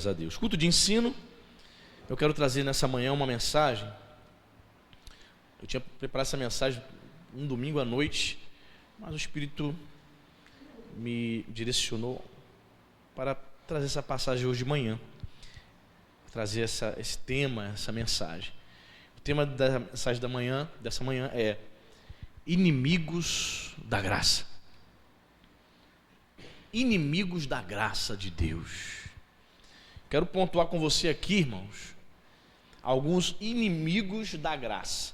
Glórias a Deus. Culto de ensino. Eu quero trazer nessa manhã uma mensagem. Eu tinha preparado essa mensagem um domingo à noite, mas o Espírito me direcionou para trazer essa passagem hoje de manhã, trazer esse tema, essa mensagem. O tema da mensagem dessa manhã é inimigos da graça. Inimigos da graça de Deus. Quero pontuar com você aqui, irmãos, alguns inimigos da graça.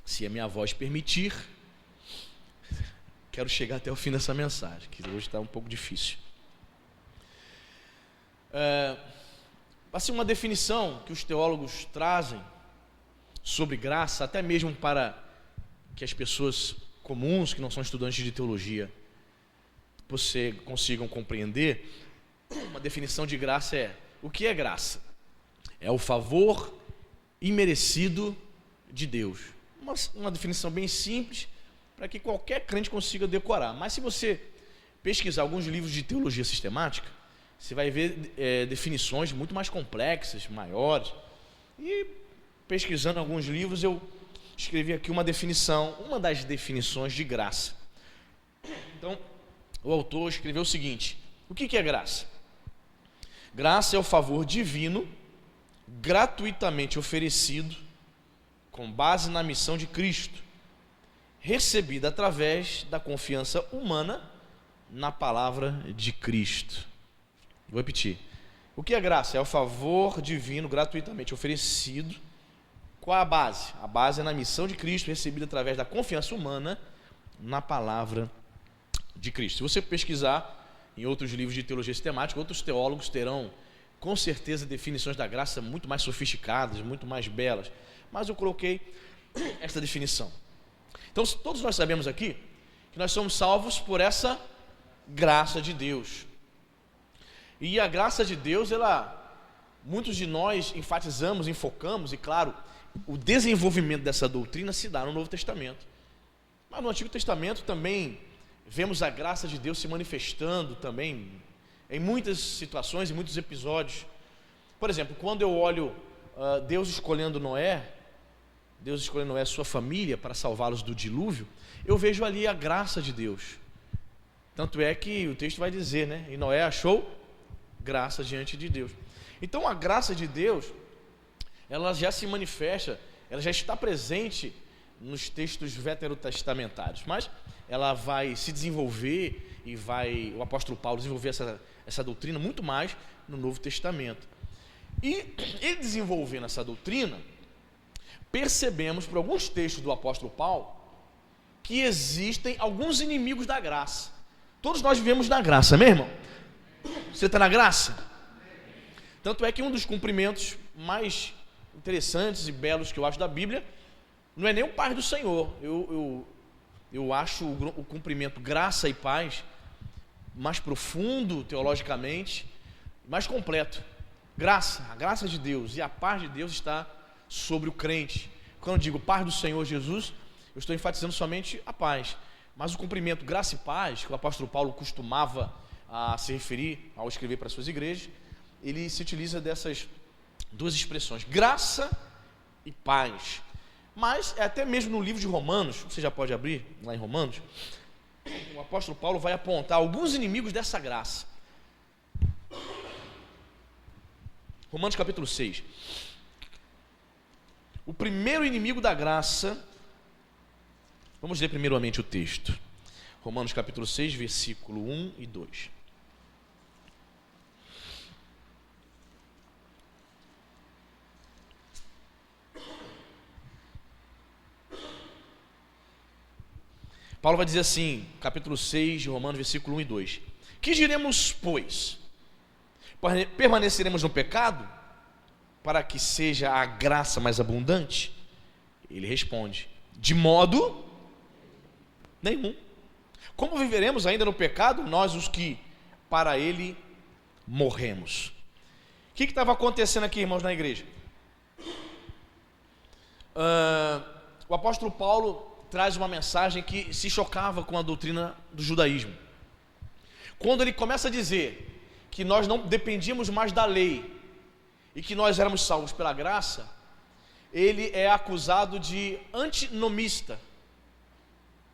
Se a minha voz permitir, quero chegar até o fim dessa mensagem, que hoje está um pouco difícil. Assim, uma definição que os teólogos trazem sobre graça, até mesmo para que as pessoas comuns, que não são estudantes de teologia, você consigam compreender. Uma definição de graça é: o que é graça? É o favor imerecido de Deus. Uma definição bem simples, para que qualquer crente consiga decorar. Mas se você pesquisar alguns livros de teologia sistemática, você vai ver definições muito mais complexas, maiores. E pesquisando alguns livros, eu escrevi aqui uma das definições de graça. Então, o autor escreveu o seguinte: o que é graça? Graça é o favor divino, gratuitamente oferecido, com base na missão de Cristo, recebida através da confiança humana na palavra de Cristo. Vou repetir. O que é graça? É o favor divino, gratuitamente oferecido. Qual é a base? A base é na missão de Cristo, recebida através da confiança humana na palavra de Cristo. Se você pesquisar em outros livros de teologia sistemática, outros teólogos terão com certeza definições da graça muito mais sofisticadas, muito mais belas, mas eu coloquei essa definição. Então, todos nós sabemos aqui que nós somos salvos por essa graça de Deus. E a graça de Deus, muitos de nós enfatizamos, enfocamos, e claro, o desenvolvimento dessa doutrina se dá no Novo Testamento. Mas no Antigo Testamento também vemos a graça de Deus se manifestando também em muitas situações, em muitos episódios. Por exemplo, quando eu olho Deus escolhendo Noé e sua família para salvá-los do dilúvio, eu vejo ali a graça de Deus. Tanto é que o texto vai dizer, né? E Noé achou graça diante de Deus. Então a graça de Deus, ela já se manifesta, ela já está presente nos textos veterotestamentários, mas ela vai se desenvolver e o apóstolo Paulo desenvolver essa doutrina muito mais no Novo Testamento. E ele desenvolvendo essa doutrina, percebemos por alguns textos do apóstolo Paulo que existem alguns inimigos da graça. Todos nós vivemos na graça, meu irmão? Você está na graça? Tanto é que um dos cumprimentos mais interessantes e belos que eu acho da Bíblia não é nem o paz do Senhor. Eu acho o cumprimento graça e paz mais profundo teologicamente, mais completo. A graça de Deus e a paz de Deus está sobre o crente. Quando eu digo paz do Senhor Jesus, eu estou enfatizando somente a paz. Mas o cumprimento graça e paz, que o apóstolo Paulo costumava a se referir ao escrever para as suas igrejas, ele se utiliza dessas duas expressões, graça e paz. Mas até mesmo no livro de Romanos, você já pode abrir lá em Romanos, o apóstolo Paulo vai apontar alguns inimigos dessa graça. Romanos capítulo 6. O primeiro inimigo da graça, vamos ler primeiramente o texto. Romanos capítulo 6, versículo 1 e 2. Paulo vai dizer assim, capítulo 6 de Romanos, versículo 1 e 2. Que diremos, pois? Permaneceremos no pecado para que seja a graça mais abundante? Ele responde, de modo nenhum. Como viveremos ainda no pecado, nós os que para ele morremos? O que estava acontecendo aqui, irmãos, na igreja? O apóstolo Paulo traz uma mensagem que se chocava com a doutrina do judaísmo. Quando ele começa a dizer que nós não dependíamos mais da lei e que nós éramos salvos pela graça, ele é acusado de antinomista.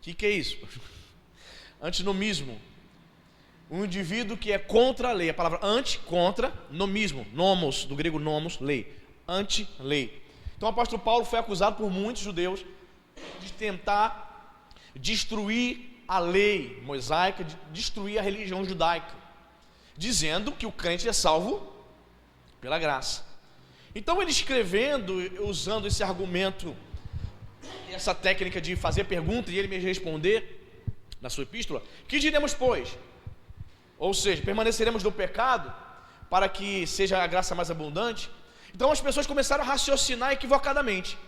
O que é isso? Antinomismo. Um indivíduo que é contra a lei. A palavra anti, contra, nomismo. Nomos, do grego nomos, lei. Anti-lei. Então o apóstolo Paulo foi acusado por muitos judeus de tentar destruir a lei mosaica, de destruir a religião judaica, dizendo que o crente é salvo pela graça. Então ele escrevendo, usando esse argumento, essa técnica de fazer pergunta e ele me responder na sua epístola, que diremos, pois? Ou seja, permaneceremos no pecado para que seja a graça mais abundante? Então as pessoas começaram a raciocinar equivocadamente.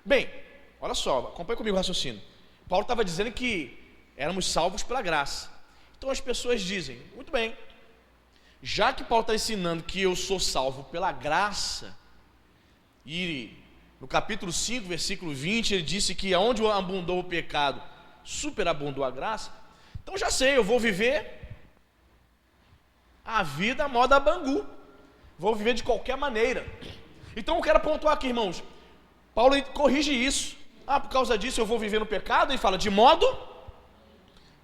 Bem, olha só, acompanhe comigo o raciocínio. Paulo estava dizendo que éramos salvos pela graça. Então as pessoas dizem, muito bem, já que Paulo está ensinando que eu sou salvo pela graça, e no capítulo 5, versículo 20, ele disse que aonde abundou o pecado, superabundou a graça. Então já sei, eu vou viver a vida moda Bangu, vou viver de qualquer maneira. Então eu quero pontuar aqui, irmãos, Paulo corrige isso. Por causa disso eu vou viver no pecado? Ele fala, de modo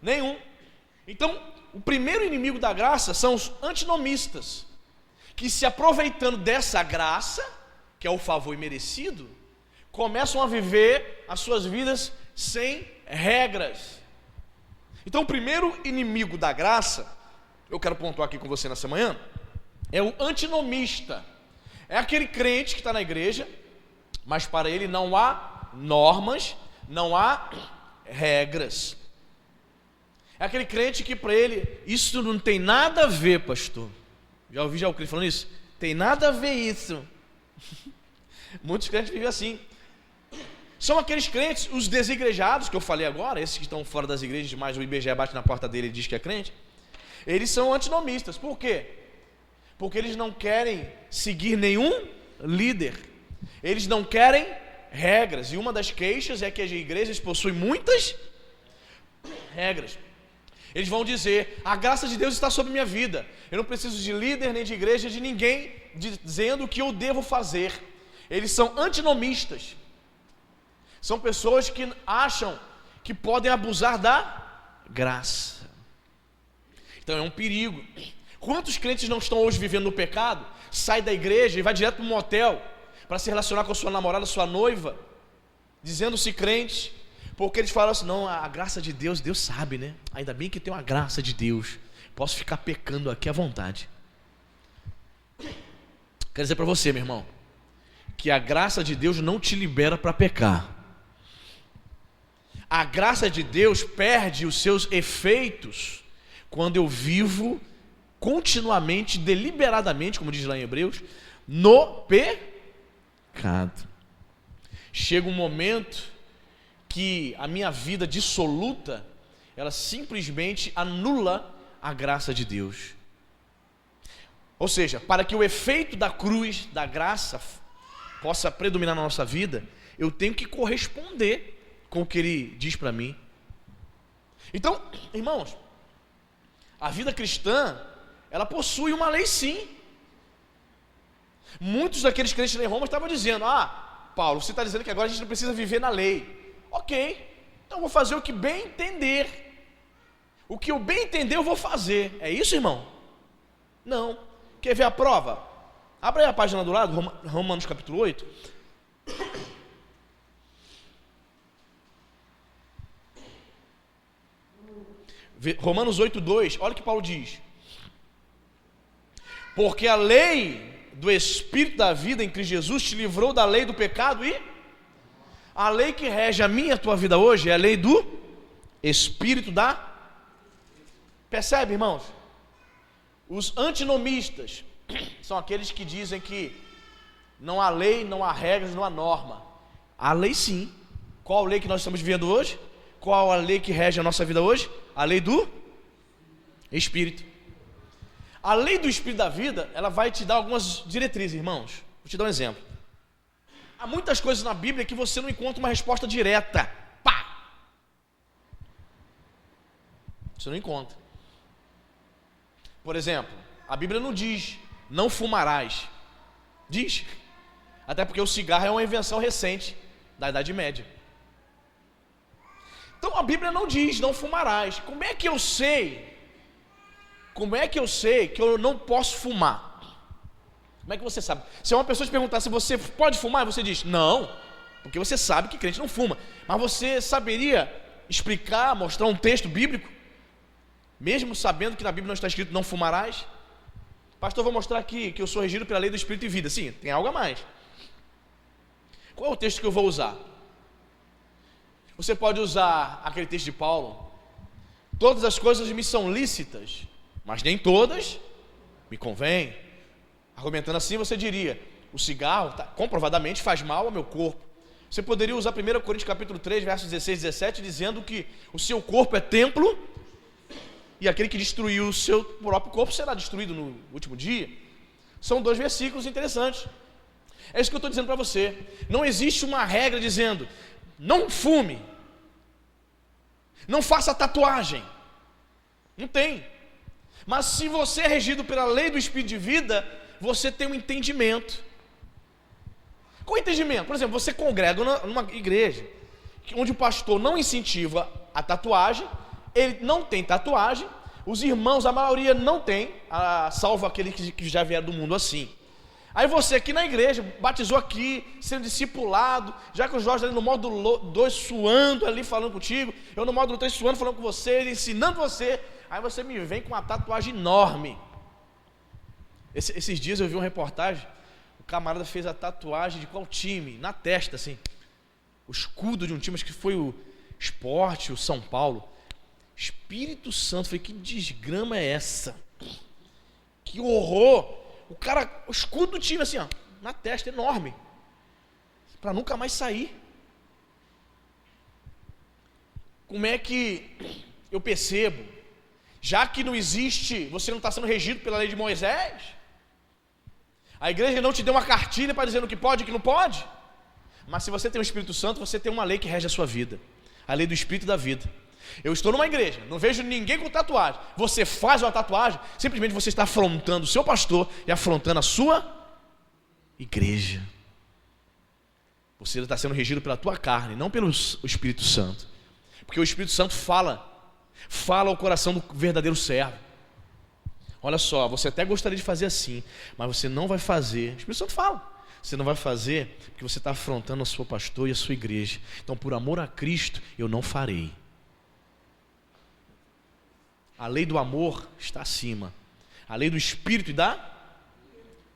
nenhum. Então, o primeiro inimigo da graça são os antinomistas, que se aproveitando dessa graça, que é o favor imerecido, começam a viver as suas vidas sem regras. Então o primeiro inimigo da graça, eu quero pontuar aqui com você nessa manhã, é o antinomista. É aquele crente que está na igreja, mas para ele não há normas, não há regras. É aquele crente que para ele, isso não tem nada a ver, pastor. Já ouvi o crente falando isso? Tem nada a ver isso. Muitos crentes vivem assim. São aqueles crentes, os desigrejados, que eu falei agora, esses que estão fora das igrejas, mas o IBGE bate na porta dele e diz que é crente. Eles são antinomistas. Por quê? Porque eles não querem seguir nenhum líder. Eles não querem regras. E uma das queixas é que as igrejas possuem muitas regras. Eles vão dizer, a graça de Deus está sobre minha vida. Eu não preciso de líder, nem de igreja, de ninguém dizendo o que eu devo fazer. Eles são antinomistas. São pessoas que acham que podem abusar da graça. Então é um perigo. Quantos crentes não estão hoje vivendo no pecado, sai da igreja e vai direto para um motel para se relacionar com a sua namorada, sua noiva, dizendo-se crente, porque eles falam assim, não, a graça de Deus, Deus sabe, né? Ainda bem que tem uma graça de Deus, posso ficar pecando aqui à vontade. Quero dizer para você, meu irmão, que a graça de Deus não te libera para pecar. A graça de Deus perde os seus efeitos quando eu vivo continuamente, deliberadamente, como diz lá em Hebreus, no pecado. Chega um momento que a minha vida dissoluta, ela simplesmente anula a graça de Deus. Ou seja, para que o efeito da cruz, da graça, possa predominar na nossa vida, eu tenho que corresponder com o que Ele diz para mim. Então, irmãos, a vida cristã, ela possui uma lei sim. Muitos daqueles crentes em Roma estavam dizendo, Paulo, você está dizendo que agora a gente não precisa viver na lei. Ok, então eu vou fazer o que bem entender. O que eu bem entender eu vou fazer. É isso, irmão? Não. Quer ver a prova? Abra aí a página do lado, Romanos capítulo 8. Romanos 8:2, olha o que Paulo diz. Porque a lei do Espírito da vida em Cristo Jesus te livrou da lei do pecado e a lei que rege a minha e a tua vida hoje é a lei do Espírito da... Percebe, irmãos? Os antinomistas são aqueles que dizem que não há lei, não há regras, não há norma. Há lei sim. Qual a lei que nós estamos vivendo hoje? Qual a lei que rege a nossa vida hoje? A lei do Espírito. A lei do Espírito da vida, ela vai te dar algumas diretrizes, irmãos. Vou te dar um exemplo. Há muitas coisas na Bíblia que você não encontra uma resposta direta. Pá! Você não encontra. Por exemplo, A Bíblia não diz, não fumarás. Diz. Até porque o cigarro é uma invenção recente da Idade Média. Então a Bíblia não diz, não fumarás. Como é que eu sei? Como é que eu sei que eu não posso fumar? Como é que você sabe? Se uma pessoa te perguntar se você pode fumar, você diz, não, porque você sabe que crente não fuma. Mas você saberia explicar, mostrar um texto bíblico, mesmo sabendo que na Bíblia não está escrito não fumarás? Pastor, vou mostrar aqui que eu sou regido pela lei do Espírito e vida. Sim, tem algo a mais. Qual é o texto que eu vou usar? Você pode usar aquele texto de Paulo: todas as coisas me são lícitas, mas nem todas me convêm. Argumentando assim, você diria, o cigarro comprovadamente faz mal ao meu corpo. Você poderia usar 1 Coríntios capítulo 3, versos 16 e 17, dizendo que o seu corpo é templo, e aquele que destruiu o seu próprio corpo será destruído no último dia. São dois versículos interessantes. É isso que eu estou dizendo para você. Não existe uma regra dizendo, não fume, não faça tatuagem. Não tem. Mas se você é regido pela lei do Espírito de vida, você tem um entendimento. Qual entendimento? Por exemplo, você congrega numa igreja onde o pastor não incentiva a tatuagem, ele não tem tatuagem, os irmãos, a maioria não tem, salvo aqueles que já vieram do mundo assim. Aí você aqui na igreja, batizou aqui, sendo discipulado, já que o Jorge ali no módulo 2 suando ali, falando contigo, eu no módulo 3 suando, falando com você, ensinando você, aí você me vem com uma tatuagem enorme. Esses dias eu vi uma reportagem, o camarada fez a tatuagem de qual time? Na testa, assim, o escudo de um time, acho que foi o Sport, o São Paulo. Espírito Santo, falei, que desgrama é essa? Que horror! O cara, o escudo do time assim, ó, na testa, enorme, para nunca mais sair. Como é que eu percebo? Já que não existe, você não está sendo regido pela lei de Moisés, a igreja não te deu uma cartilha para dizer o que pode e o que não pode, mas se você tem o Espírito Santo, você tem uma lei que rege a sua vida, a lei do Espírito da vida. Eu estou numa igreja, não vejo ninguém com tatuagem. Você faz uma tatuagem, simplesmente você está afrontando o seu pastor e afrontando a sua igreja. Você está sendo regido pela tua carne, não pelo Espírito Santo. Porque o Espírito Santo fala ao coração do verdadeiro servo. Olha só, você até gostaria de fazer assim, mas você não vai fazer. O Espírito Santo fala. Você não vai fazer porque você está afrontando o seu pastor e a sua igreja. Então, por amor a Cristo, eu não farei. A lei do amor está acima. A lei do Espírito e da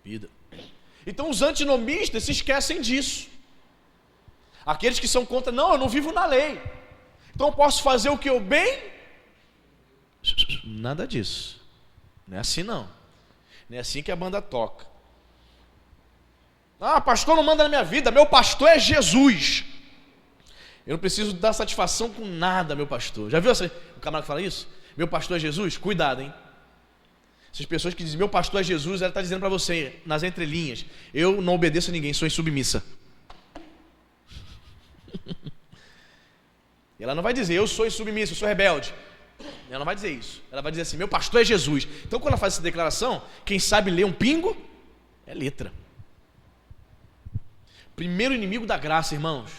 vida. Então os antinomistas se esquecem disso. Aqueles que são contra, não, eu não vivo na lei, então eu posso fazer o que eu bem. Nada disso. Não é assim não. Não é assim que a banda toca. Ah, pastor não manda na minha vida, meu pastor é Jesus. Eu não preciso dar satisfação com nada, meu pastor. Já viu o camarada que fala isso? Meu pastor é Jesus? Cuidado, hein? Essas pessoas que dizem, meu pastor é Jesus, ela está dizendo para você, nas entrelinhas, eu não obedeço a ninguém, sou insubmissa. Ela não vai dizer, eu sou insubmissa, eu sou rebelde. Ela não vai dizer isso. Ela vai dizer assim, meu pastor é Jesus. Então quando ela faz essa declaração, quem sabe ler um pingo, é letra. Primeiro inimigo da graça, irmãos.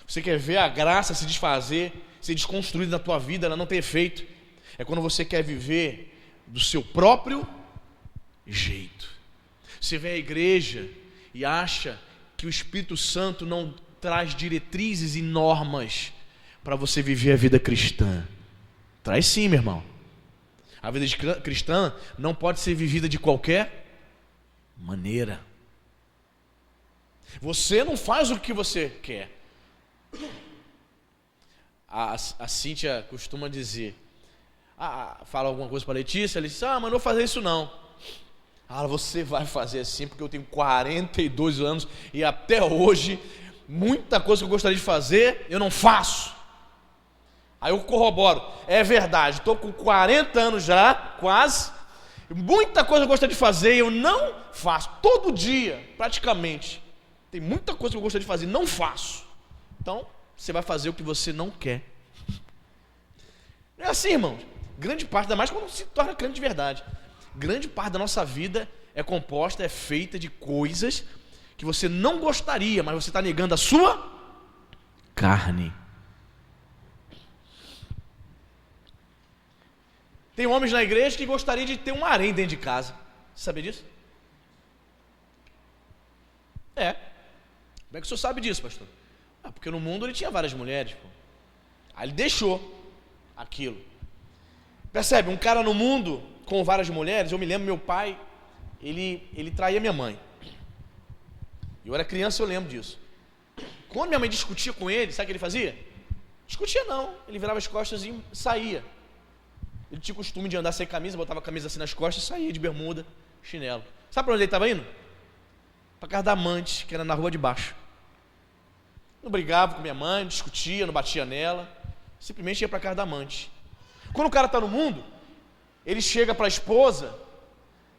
Você quer ver a graça se desfazer, ser desconstruída na tua vida, ela não ter efeito. É quando você quer viver do seu próprio jeito. Você vem à igreja e acha que o Espírito Santo não traz diretrizes e normas para você viver a vida cristã. Traz sim, meu irmão. A vida cristã não pode ser vivida de qualquer maneira. Você não faz o que você quer. A Cíntia costuma dizer, fala alguma coisa para a Letícia, ela diz, mas não vou fazer isso não. Você vai fazer assim, porque eu tenho 42 anos e até hoje, muita coisa que eu gostaria de fazer, eu não faço. Aí eu corroboro, é verdade, estou com 40 anos já, quase, muita coisa que eu gostaria de fazer e eu não faço, todo dia, praticamente. Tem muita coisa que eu gostaria de fazer, não faço. Então, você vai fazer o que você não quer. Não é assim, irmãos. Grande parte, ainda mais quando se torna crente de verdade. grande parte da nossa vida é composta, é feita de coisas que você não gostaria, mas você está negando a sua carne. Tem homens na igreja que gostariam de ter um harém dentro de casa. Você sabia disso? É. Como é que o senhor sabe disso, pastor? Porque no mundo ele tinha várias mulheres, pô. Aí ele deixou aquilo. Percebe? Um cara no mundo com várias mulheres. Eu me lembro, meu pai, ele traía minha mãe. Eu era criança, eu lembro disso. Quando minha mãe discutia com ele, sabe o que ele fazia? Discutia não, ele virava as costas e saía. Ele tinha o costume de andar sem camisa, botava a camisa assim nas costas e saía de bermuda, chinelo. Sabe para onde ele estava indo? Para casa da amante, que era na rua de baixo. Não brigava com minha mãe, não discutia, não batia nela, simplesmente ia para casa da amante. Quando o cara está no mundo, ele chega para a esposa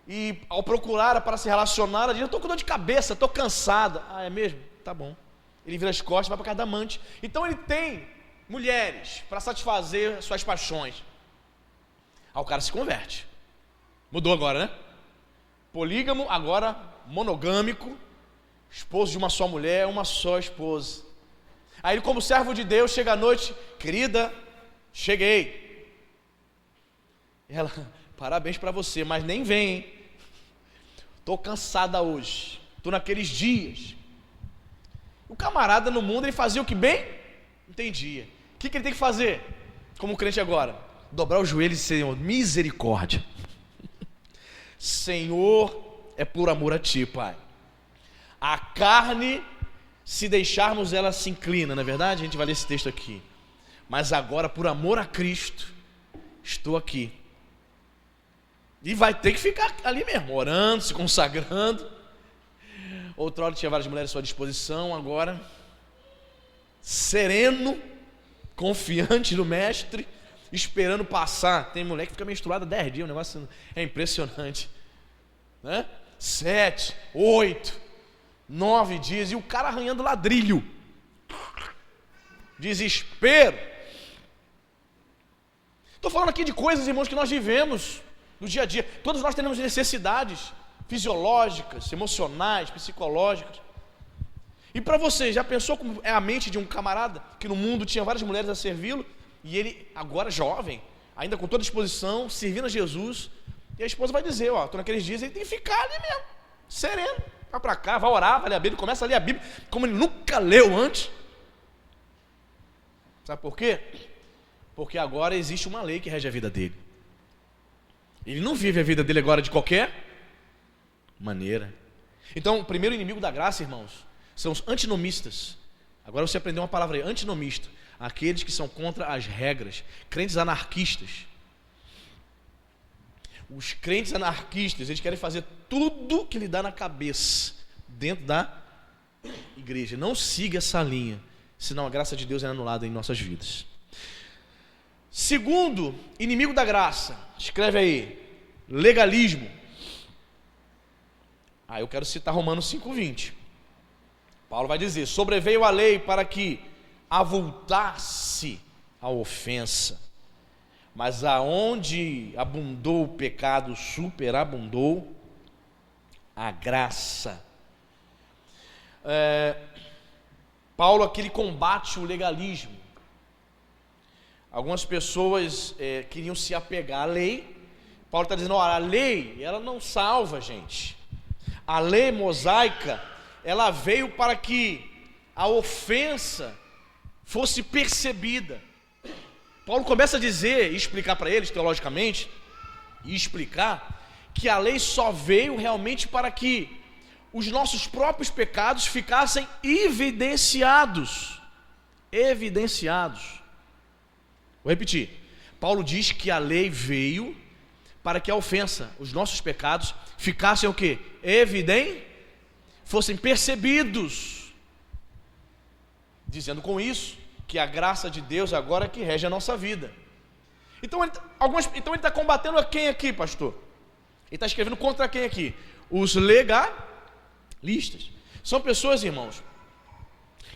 e, ao procurar para se relacionar, ela diz: eu estou com dor de cabeça, estou cansada. Ah, é mesmo? Tá bom. Ele vira as costas e vai para casa da amante. Então ele tem mulheres para satisfazer suas paixões. Aí o cara se converte. Mudou agora, né? Polígamo, agora monogâmico, esposo de uma só mulher, uma só esposa. Aí ele, como servo de Deus, chega à noite: querida, cheguei. E ela: parabéns para você, mas nem vem, hein? Estou cansada hoje, estou naqueles dias. O camarada no mundo, ele fazia o que bem entendia. O que ele tem que fazer como crente agora? Dobrar os joelhos e dizer: Senhor, misericórdia. Senhor, é por amor a Ti, Pai. A carne, se deixarmos, ela se inclina, não é verdade? A gente vai ler esse texto aqui. Mas agora, por amor a Cristo, estou aqui. E vai ter que ficar ali mesmo, orando, se consagrando. Outrora tinha várias mulheres à sua disposição, agora sereno, confiante no mestre, esperando passar. Tem mulher que fica menstruada 10 dias, o negócio é impressionante, né? 7, 8, 9 dias, e o cara arranhando ladrilho. Desespero. Estou falando aqui de coisas, irmãos, que nós vivemos no dia a dia. Todos nós temos necessidades fisiológicas, emocionais, psicológicas. E para você, já pensou como é a mente de um camarada que no mundo tinha várias mulheres a servi-lo, e ele agora jovem, ainda com toda disposição, servindo a Jesus, e a esposa vai dizer: ó, estou naqueles dias, ele tem que ficar ali mesmo, sereno, vai para cá, vai orar, vai ler a Bíblia, começa a ler a Bíblia como ele nunca leu antes. Sabe por quê? Porque agora existe uma lei que rege a vida dele. Ele não vive a vida dele agora de qualquer maneira. Então, o primeiro inimigo da graça, irmãos, são os antinomistas. Agora você aprendeu uma palavra aí: antinomista. Aqueles que são contra as regras, crentes anarquistas. Os crentes anarquistas, eles querem fazer tudo que lhe dá na cabeça dentro da igreja. Não siga essa linha, senão a graça de Deus é anulada em nossas vidas. Segundo inimigo da graça, escreve aí: legalismo. Eu quero citar Romanos 5:20. Paulo vai dizer: sobreveio a lei para que avultasse a ofensa, mas aonde abundou o pecado, superabundou a graça. Paulo aqui ele combate o legalismo. Algumas pessoas queriam se apegar à lei. Paulo está dizendo: olha, a lei, ela não salva a gente. A lei mosaica, ela veio para que a ofensa fosse percebida. Paulo começa a dizer e explicar para eles teologicamente, e explicar que a lei só veio realmente para que os nossos próprios pecados ficassem evidenciados. Evidenciados. Vou repetir. Paulo diz que a lei veio para que a ofensa, os nossos pecados, ficassem o quê? Fossem percebidos. Dizendo com isso que a graça de Deus agora é que rege a nossa vida. Então ele está combatendo a quem aqui, pastor? Ele está escrevendo contra quem aqui? Os legalistas. São pessoas, irmãos,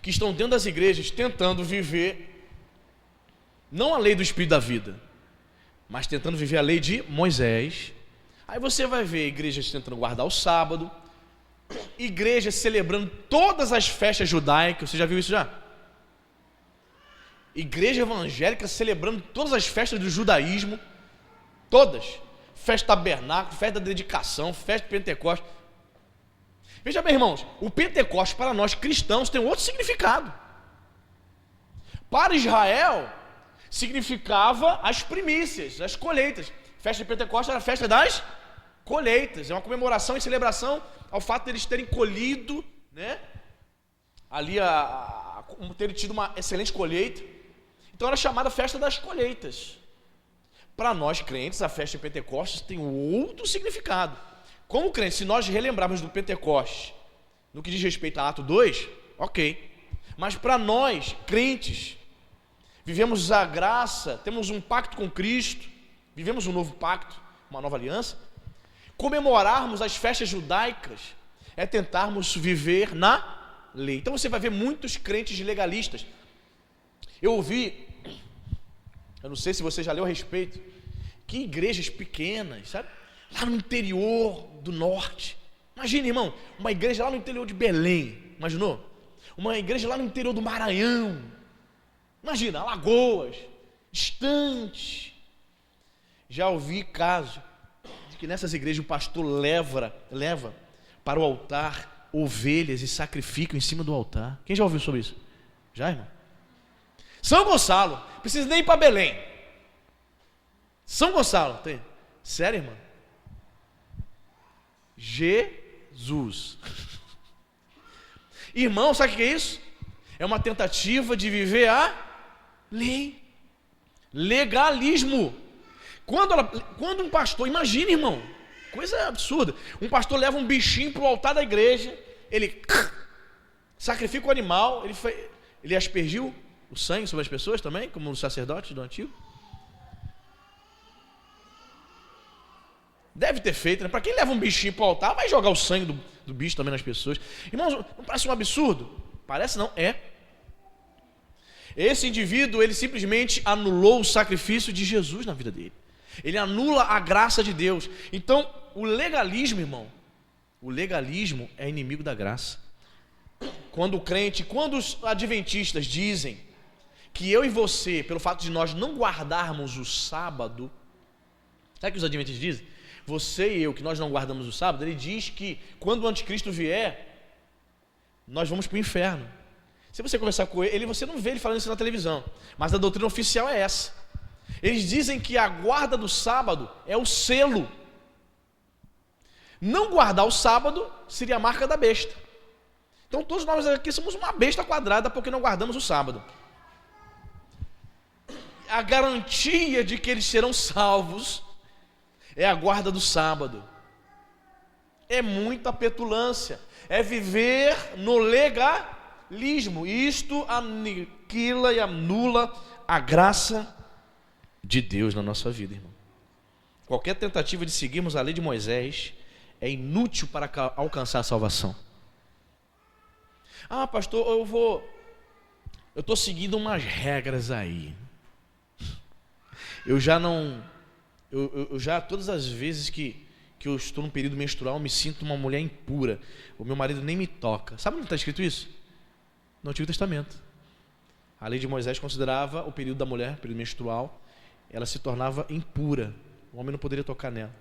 que estão dentro das igrejas tentando viver não a lei do Espírito da vida, mas tentando viver a lei de Moisés, Aí você vai ver igrejas tentando guardar o sábado, igrejas celebrando todas as festas judaicas. Você já viu isso já? Igreja evangélica celebrando todas as festas do judaísmo, todas. Festa tabernáculo, festa da dedicação, festa de Pentecostes. Veja bem, irmãos, o Pentecostes para nós cristãos tem outro significado. Para Israel, significava as primícias, as colheitas. Festa de Pentecostes era a festa das colheitas. É uma comemoração e celebração ao fato de eles terem colhido, né? Ali, terem tido uma excelente colheita. Então era chamada festa das colheitas. Para nós crentes, a festa de Pentecostes tem outro significado. Como crentes, se nós relembrarmos do Pentecostes, no que diz respeito a Ato 2, ok. Mas para nós, crentes, vivemos a graça, temos um pacto com Cristo, vivemos um novo pacto, uma nova aliança. Comemorarmos as festas judaicas é tentarmos viver na lei. Então você vai ver muitos crentes legalistas. Eu ouvi, eu não sei se você já leu a respeito, que igrejas pequenas, sabe? Lá no interior do norte. Imagina, irmão, uma igreja lá no interior de Belém, imaginou? Uma igreja lá no interior do Maranhão. Imagina, Alagoas, distante. Já ouvi casos de que nessas igrejas o pastor leva para o altar ovelhas e sacrifica em cima do altar. Quem já ouviu sobre isso? Já, irmão? São Gonçalo, precisa nem ir para Belém. São Gonçalo, tem? Sério, irmão? Jesus. Irmão, sabe o que é isso? É uma tentativa de viver a lei. Legalismo. Quando um pastor, imagina, irmão, coisa absurda, um pastor leva um bichinho para o altar da igreja, ele sacrifica o animal, ele aspergiu o sangue sobre as pessoas também, como os sacerdotes do antigo. Deve ter feito, né? Para quem leva um bichinho para o altar, vai jogar o sangue do bicho também nas pessoas. Irmãos, não parece um absurdo? Parece não, é. Esse indivíduo, ele simplesmente anulou o sacrifício de Jesus na vida dele. Ele anula a graça de Deus. Então, o legalismo, irmão, o legalismo é inimigo da graça. Quando os adventistas dizem que eu e você, pelo fato de nós não guardarmos o sábado, sabe o que os adventistas dizem? Você e eu, que nós não guardamos o sábado, ele diz que quando o anticristo vier, nós vamos para o inferno. Se você conversar com ele, você não vê ele falando isso na televisão, mas a doutrina oficial é essa. Eles dizem que a guarda do sábado é o selo. Não guardar o sábado seria a marca da besta. Então todos nós aqui somos uma besta quadrada porque não guardamos o sábado. A garantia de que eles serão salvos é a guarda do sábado. É muita petulância. É viver no legalismo. Isto aniquila e anula a graça de Deus na nossa vida, irmão. Qualquer tentativa de seguirmos a lei de Moisés é inútil para alcançar a salvação. Ah, pastor, eu estou seguindo umas regras aí. Eu já todas as vezes que eu estou num período menstrual, eu me sinto uma mulher impura. O meu marido nem me toca. Sabe onde está escrito isso? No Antigo Testamento. A lei de Moisés considerava o período da mulher, o período menstrual, ela se tornava impura. O homem não poderia tocar nela.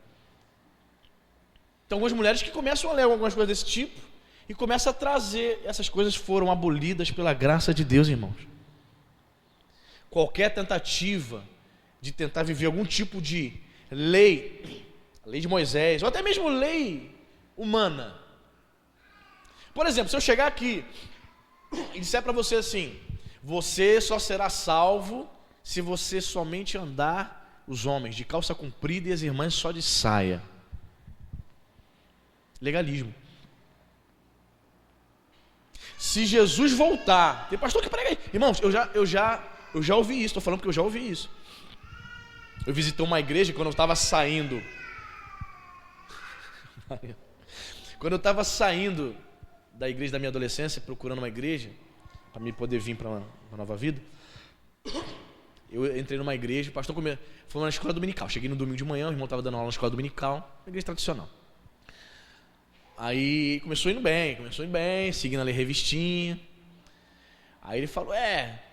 Então, algumas mulheres que começam a ler algumas coisas desse tipo e começam a trazer, essas coisas foram abolidas pela graça de Deus, irmãos. Qualquer tentativa de tentar viver algum tipo de lei, a lei de Moisés, ou até mesmo lei humana. Por exemplo, se eu chegar aqui e disser para você assim, você só será salvo se você somente andar, os homens, de calça comprida e as irmãs só de saia. Legalismo. Se Jesus voltar, tem pastor que prega aí. Irmãos, eu já ouvi isso, estou falando porque eu já ouvi isso. Eu visitei uma igreja quando eu estava saindo. Quando eu estava saindo da igreja da minha adolescência, procurando uma igreja, para me poder vir para uma nova vida. Eu entrei numa igreja, o pastor foi na escola dominical. Cheguei no domingo de manhã, o irmão estava dando aula na escola dominical, uma igreja tradicional. Aí começou indo bem, seguindo ali a revistinha. Aí ele falou,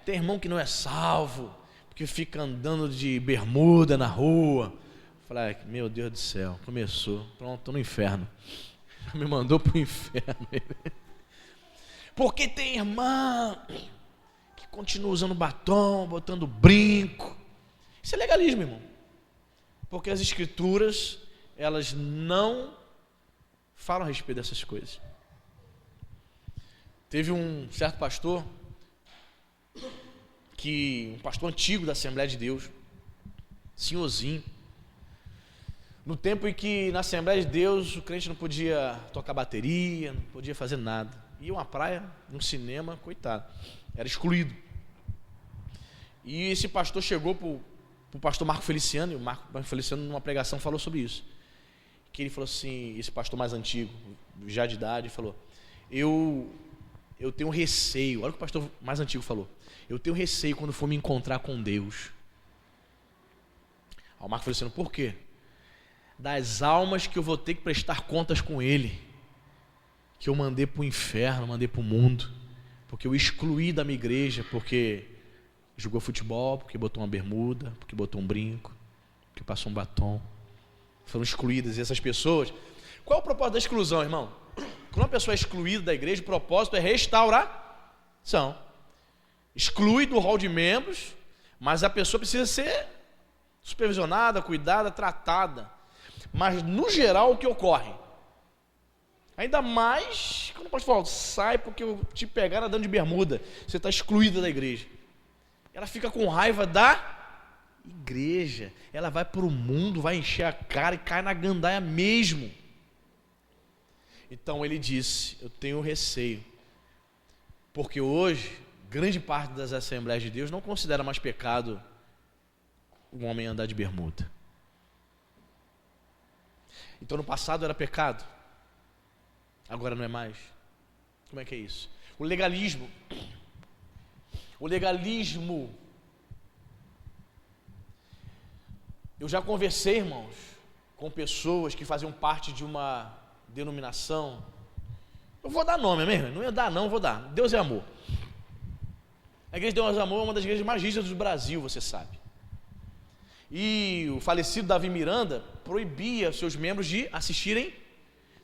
tem irmão que não é salvo, porque fica andando de bermuda na rua. Eu falei, meu Deus do céu, começou, pronto, estou no inferno. Me mandou para o inferno. Porque tem irmã que continua usando batom, botando brinco. Isso é legalismo, irmão. Porque as escrituras, elas não falam a respeito dessas coisas. Teve um certo pastor, um pastor antigo da Assembleia de Deus, senhorzinho, no tempo em que na Assembleia de Deus o crente não podia tocar bateria, não podia fazer nada. Ia uma praia, um cinema, coitado, era excluído. E esse pastor chegou para o pastor Marco Feliciano, e o Marco Feliciano numa pregação falou sobre isso. Que ele falou assim, esse pastor mais antigo, já de idade, falou, eu tenho receio, olha o que o pastor mais antigo falou, eu tenho receio quando for me encontrar com Deus. Aí o Marco Feliciano, por quê? Das almas que eu vou ter que prestar contas com Ele, que eu mandei para o inferno, mandei para o mundo, porque eu excluí da minha igreja, porque jogou futebol, porque botou uma bermuda, porque botou um brinco, porque passou um batom. Foram excluídas. E essas pessoas, qual é o propósito da exclusão, irmão? Quando uma pessoa é excluída da igreja, o propósito é restauração. Exclui do hall de membros, mas a pessoa precisa ser supervisionada, cuidada, tratada. Mas no geral o que ocorre? Ainda mais quando o pastor fala, sai porque eu te pegar nadando de bermuda, você está excluída da igreja. Ela fica com raiva da igreja, ela vai para o mundo, vai encher a cara e cai na gandaia mesmo. Então ele disse, eu tenho receio, porque hoje, grande parte das Assembleias de Deus não considera mais pecado um homem andar de bermuda. Então no passado era pecado, agora não é mais. Como é que é isso? O legalismo, eu já conversei, irmãos, com pessoas que faziam parte de uma denominação, eu vou dar nome mesmo, não ia dar não, vou dar, Deus é amor. A igreja de Deus é amor é uma das igrejas mais rígidas do Brasil, você sabe. E o falecido Davi Miranda proibia seus membros de assistirem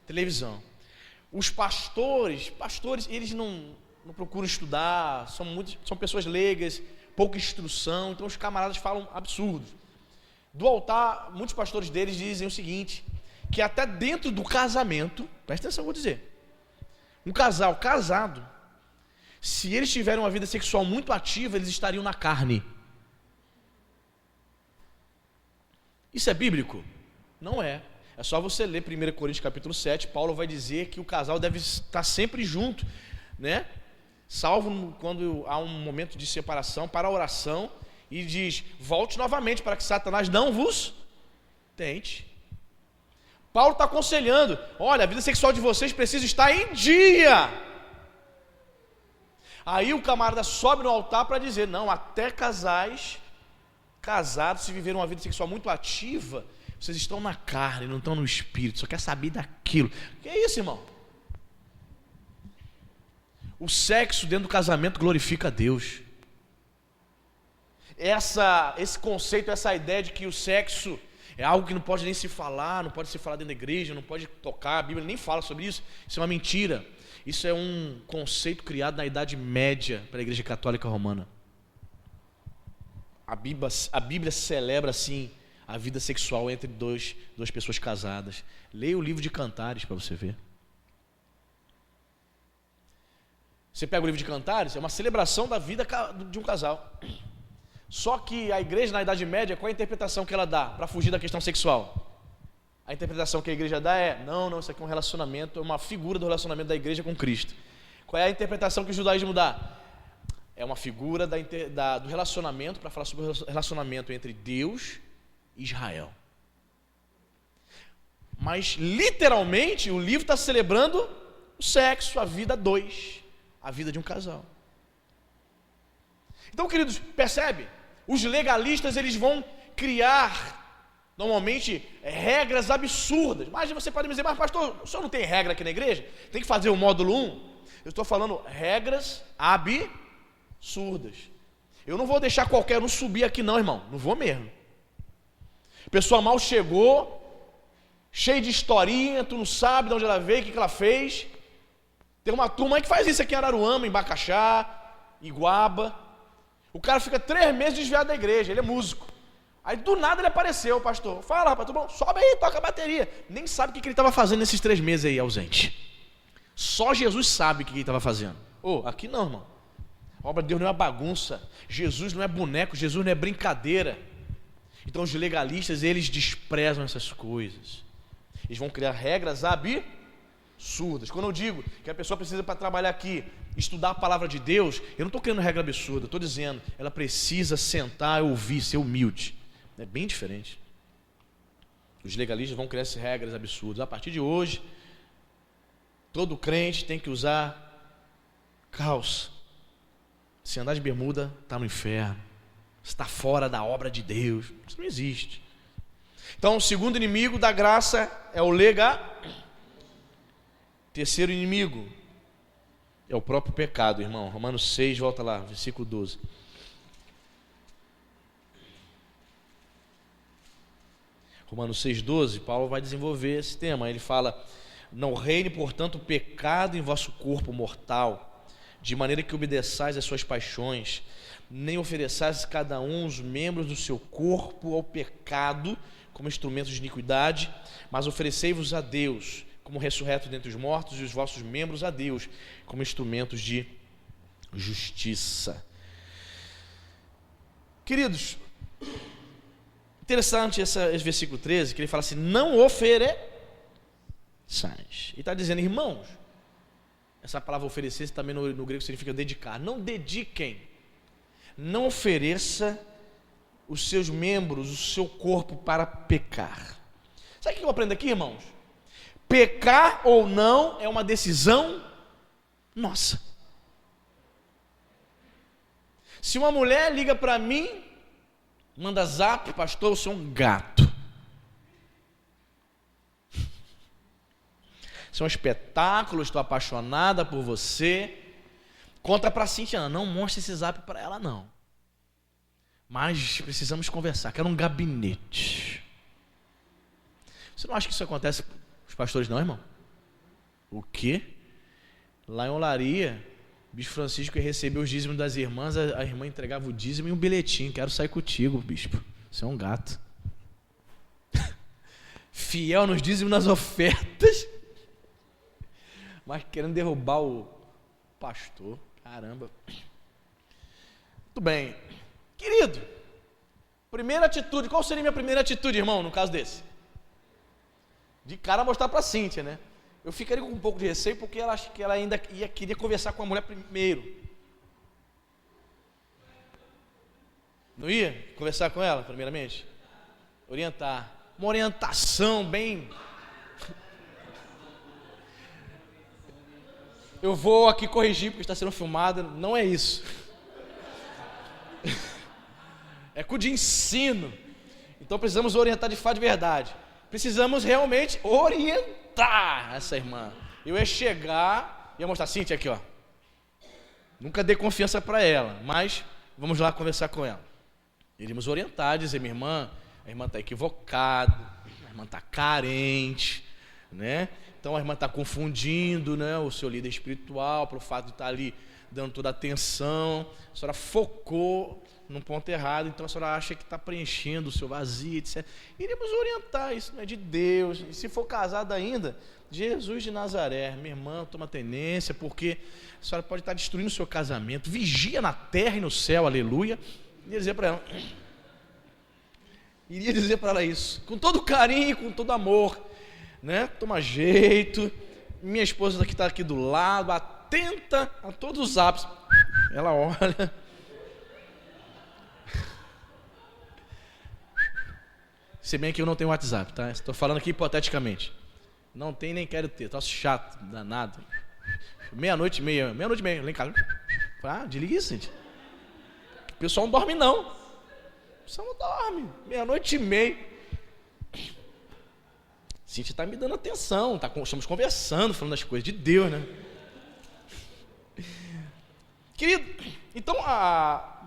televisão. Os pastores, eles não procuram estudar, são pessoas leigas, pouca instrução, então os camaradas falam absurdos. Do altar, muitos pastores deles dizem o seguinte, que até dentro do casamento, presta atenção, vou dizer, um casal casado, se eles tiverem uma vida sexual muito ativa, eles estariam na carne. Isso é bíblico? Não é. É só você ler 1 Coríntios capítulo 7, Paulo vai dizer que o casal deve estar sempre junto, né? Salvo quando há um momento de separação para a oração, e diz, volte novamente para que Satanás não vos tente. Paulo está aconselhando, olha, a vida sexual de vocês precisa estar em dia. Aí o camarada sobe no altar para dizer, não, até casais casados, se viveram uma vida sexual muito ativa, vocês estão na carne, não estão no espírito, só quer saber daquilo. Que é isso, irmão? O sexo dentro do casamento glorifica a Deus. Esse conceito, essa ideia de que o sexo é algo que não pode nem se falar, não pode se falar dentro da igreja, não pode tocar, a Bíblia nem fala sobre isso, isso é uma mentira. Isso é um conceito criado na Idade Média para a Igreja Católica Romana. A Bíblia celebra assim a vida sexual entre duas pessoas casadas. Leia o livro de Cantares para você ver. Você pega o livro de Cantares, é uma celebração da vida de um casal. Só que a igreja na Idade Média, qual é a interpretação que ela dá para fugir da questão sexual? A interpretação que a igreja dá é, não, isso aqui é um relacionamento, é uma figura do relacionamento da igreja com Cristo. Qual é a interpretação que o judaísmo dá? É uma figura do relacionamento, para falar sobre o relacionamento entre Deus e Israel. Mas, literalmente, o livro está celebrando o sexo, a vida a dois, a vida de um casal. Então, queridos, percebe? Os legalistas, eles vão criar, normalmente, regras absurdas. Mas você pode me dizer, mas pastor, o senhor não tem regra aqui na igreja? Tem que fazer o módulo 1? Eu estou falando regras absurdas. Eu não vou deixar qualquer um subir aqui não, irmão. Não vou mesmo. A pessoa mal chegou, cheia de historinha, tu não sabe de onde ela veio, o que ela fez. Tem uma turma aí que faz isso aqui em Araruama, em Bacaxá, Iguaba. O cara fica 3 meses desviado da igreja, ele é músico. Aí do nada ele apareceu, pastor. Fala, rapaz, tudo bom? Sobe aí, toca a bateria. Nem sabe o que ele estava fazendo nesses 3 meses aí, ausente. Só Jesus sabe o que ele estava fazendo. Aqui não, irmão. A obra de Deus não é uma bagunça. Jesus não é boneco, Jesus não é brincadeira. Então os legalistas, eles desprezam essas coisas. Eles vão criar regras absurdas. Quando eu digo que a pessoa precisa, para trabalhar aqui, estudar a palavra de Deus, eu não estou criando regra absurda, estou dizendo, ela precisa sentar e ouvir, ser humilde. É bem diferente. Os legalistas vão criar essas regras absurdas. A partir de hoje, todo crente tem que usar calça. Se andar de bermuda, está no inferno. Está fora da obra de Deus. Isso não existe. Então, o segundo inimigo da graça é o Terceiro inimigo é o próprio pecado, irmão. Romanos 6, volta lá, versículo 12. Romanos 6,12, Paulo vai desenvolver esse tema. Ele fala: não reine, portanto, o pecado em vosso corpo mortal, de maneira que obedeçais às suas paixões, nem ofereçais cada um os membros do seu corpo ao pecado como instrumentos de iniquidade, mas oferecei-vos a Deus como ressurreto dentre os mortos, e os vossos membros a Deus como instrumentos de justiça. Queridos, interessante esse versículo 13, que ele fala assim: não ofereçais. Ele está dizendo, irmãos, essa palavra oferecer também no grego significa dedicar. Não dediquem, não ofereça os seus membros, o seu corpo para pecar. Sabe o que eu aprendo aqui, irmãos? Pecar ou não é uma decisão nossa. Se uma mulher liga para mim, manda zap, pastor, eu sou um gato. Isso é um espetáculo, estou apaixonada por você. Conta para a Cintia, não mostre esse zap para ela não. Mas precisamos conversar, quero um gabinete. Você não acha que isso acontece com os pastores não, irmão? O quê? Lá em Olaria, o bispo Francisco ia receber os dízimos das irmãs, a irmã entregava o dízimo e um bilhetinho: quero sair contigo, bispo. Você é um gato. Fiel nos dízimos, nas ofertas, mas querendo derrubar o pastor. Caramba. Muito bem. Querido, primeira atitude, qual seria a minha primeira atitude, irmão, no caso desse? De cara mostrar para a Cíntia, né? Eu ficaria com um pouco de receio, porque ela acha que ela ainda queria conversar com a mulher primeiro. Não ia conversar com ela, primeiramente? Orientar. Uma orientação bem... Eu vou aqui corrigir, porque está sendo filmado, não é isso. É com de ensino. Então precisamos orientar de fato, de verdade. Precisamos realmente orientar essa irmã. Eu ia chegar, ia mostrar, Cíntia, aqui, ó. Nunca dei confiança para ela, mas vamos lá conversar com ela. Iríamos orientar, dizer, minha irmã, a irmã está equivocada, a irmã está carente, né? Então a irmã está confundindo, né, o seu líder espiritual, pelo fato de estar ali dando toda a atenção. A senhora focou num ponto errado, então a senhora acha que está preenchendo o seu vazio, etc. Iremos orientar, isso não é de Deus. E se for casada ainda, Jesus de Nazaré, minha irmã, toma tenência, porque a senhora pode estar destruindo o seu casamento. Vigia na terra e no céu, aleluia. Iria dizer para ela isso, com todo carinho, com todo amor, né? Toma jeito. Minha esposa que está aqui do lado, atenta a todos os apps. Ela olha. Se bem que eu não tenho WhatsApp, tá? Estou falando aqui hipoteticamente. Não tem nem quero ter, tô chato, danado. Meia-noite e meia, lá em casa. Ah, desliga isso, gente. O pessoal não dorme não. Você não dorme. 00:30. Cíntia está me dando atenção. Estamos conversando, falando das coisas de Deus, né? Querido, então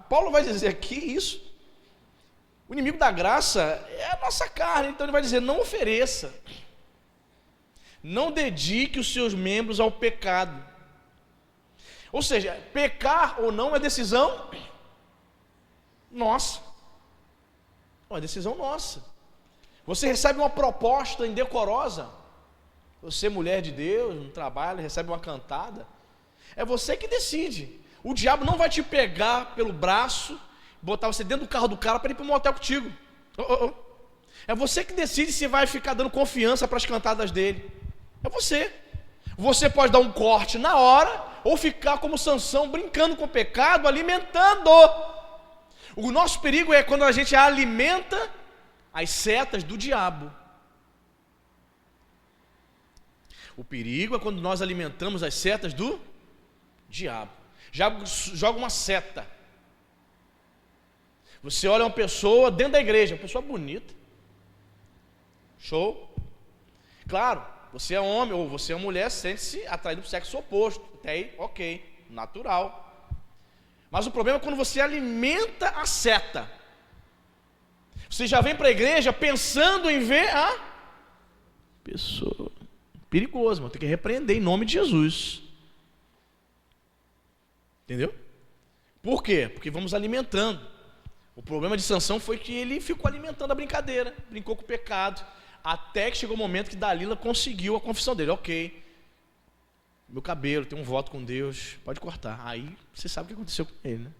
Paulo vai dizer aqui isso. O inimigo da graça é a nossa carne. Então ele vai dizer, não ofereça. Não dedique os seus membros ao pecado. Ou seja, pecar ou não é decisão nossa. É uma decisão nossa. Você recebe uma proposta indecorosa. Você, mulher de Deus, no trabalho, recebe uma cantada. É você que decide. O diabo não vai te pegar pelo braço, botar você dentro do carro do cara para ir para um motel contigo. É você que decide se vai ficar dando confiança para as cantadas dele. É você. Você pode dar um corte na hora ou ficar como Sansão, brincando com o pecado, alimentando. O nosso perigo é quando a gente alimenta as setas do diabo. O perigo é quando nós alimentamos as setas do diabo. Joga uma seta. Você olha uma pessoa dentro da igreja, uma pessoa bonita. Show. Claro, você é homem ou você é mulher, sente-se atraído para o sexo oposto. Até aí, ok, natural. Mas o problema é quando você alimenta a seta. Você já vem para a igreja pensando em ver a pessoa. Perigoso, mano. Tem que repreender em nome de Jesus. Entendeu? Por quê? Porque vamos alimentando. O problema de Sansão foi que ele ficou alimentando a brincadeira, brincou com o pecado, até que chegou o momento que Dalila conseguiu a confissão dele. Ok, meu cabelo, tem um voto com Deus, pode cortar. Aí você sabe o que aconteceu com ele, né?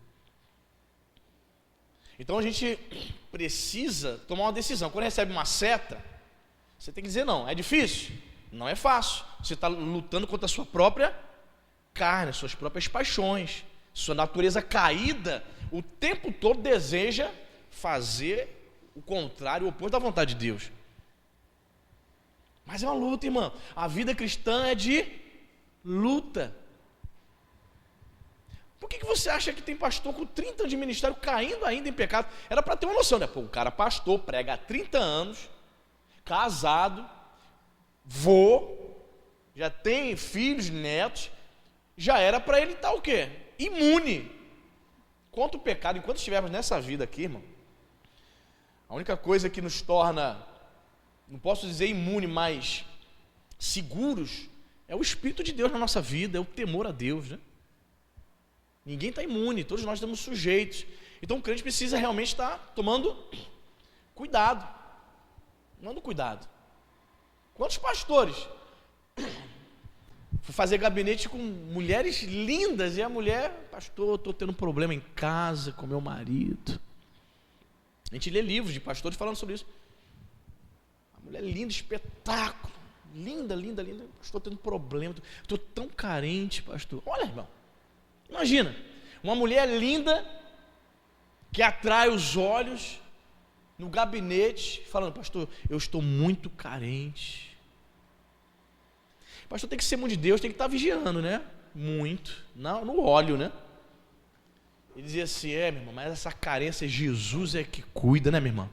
Então a gente precisa tomar uma decisão. Quando recebe uma seta, você tem que dizer não. É difícil? Não é fácil. Você está lutando contra a sua própria carne, suas próprias paixões. Sua natureza caída, o tempo todo deseja fazer o contrário, o oposto da vontade de Deus. Mas é uma luta, irmão. A vida cristã é de luta. Por que você acha que tem pastor com 30 anos de ministério caindo ainda em pecado? Era para ter uma noção, né? Pô, o cara pastor, prega há 30 anos, casado, vô, já tem filhos, netos, já era para ele estar o quê? Imune contra o pecado. Enquanto estivermos nessa vida aqui, irmão, a única coisa que nos torna, não posso dizer imune, mas seguros, é o Espírito de Deus na nossa vida, é o temor a Deus, né? Ninguém está imune, todos nós estamos sujeitos. Então o crente precisa realmente estar tomando cuidado. Tomando cuidado. Quantos pastores fui fazer gabinete com mulheres lindas e a mulher, pastor, estou tendo um problema em casa com meu marido. A gente lê livros de pastores falando sobre isso. A mulher linda, espetáculo, linda, linda, linda. Estou tendo problema, estou tão carente, pastor. Olha, irmão, imagina, uma mulher linda que atrai os olhos no gabinete, falando, pastor, eu estou muito carente. Pastor, tem que ser muito de Deus, tem que estar vigiando, né? Muito, no óleo, né? Ele dizia assim, meu irmão, mas essa carência, Jesus é que cuida, né, minha irmã?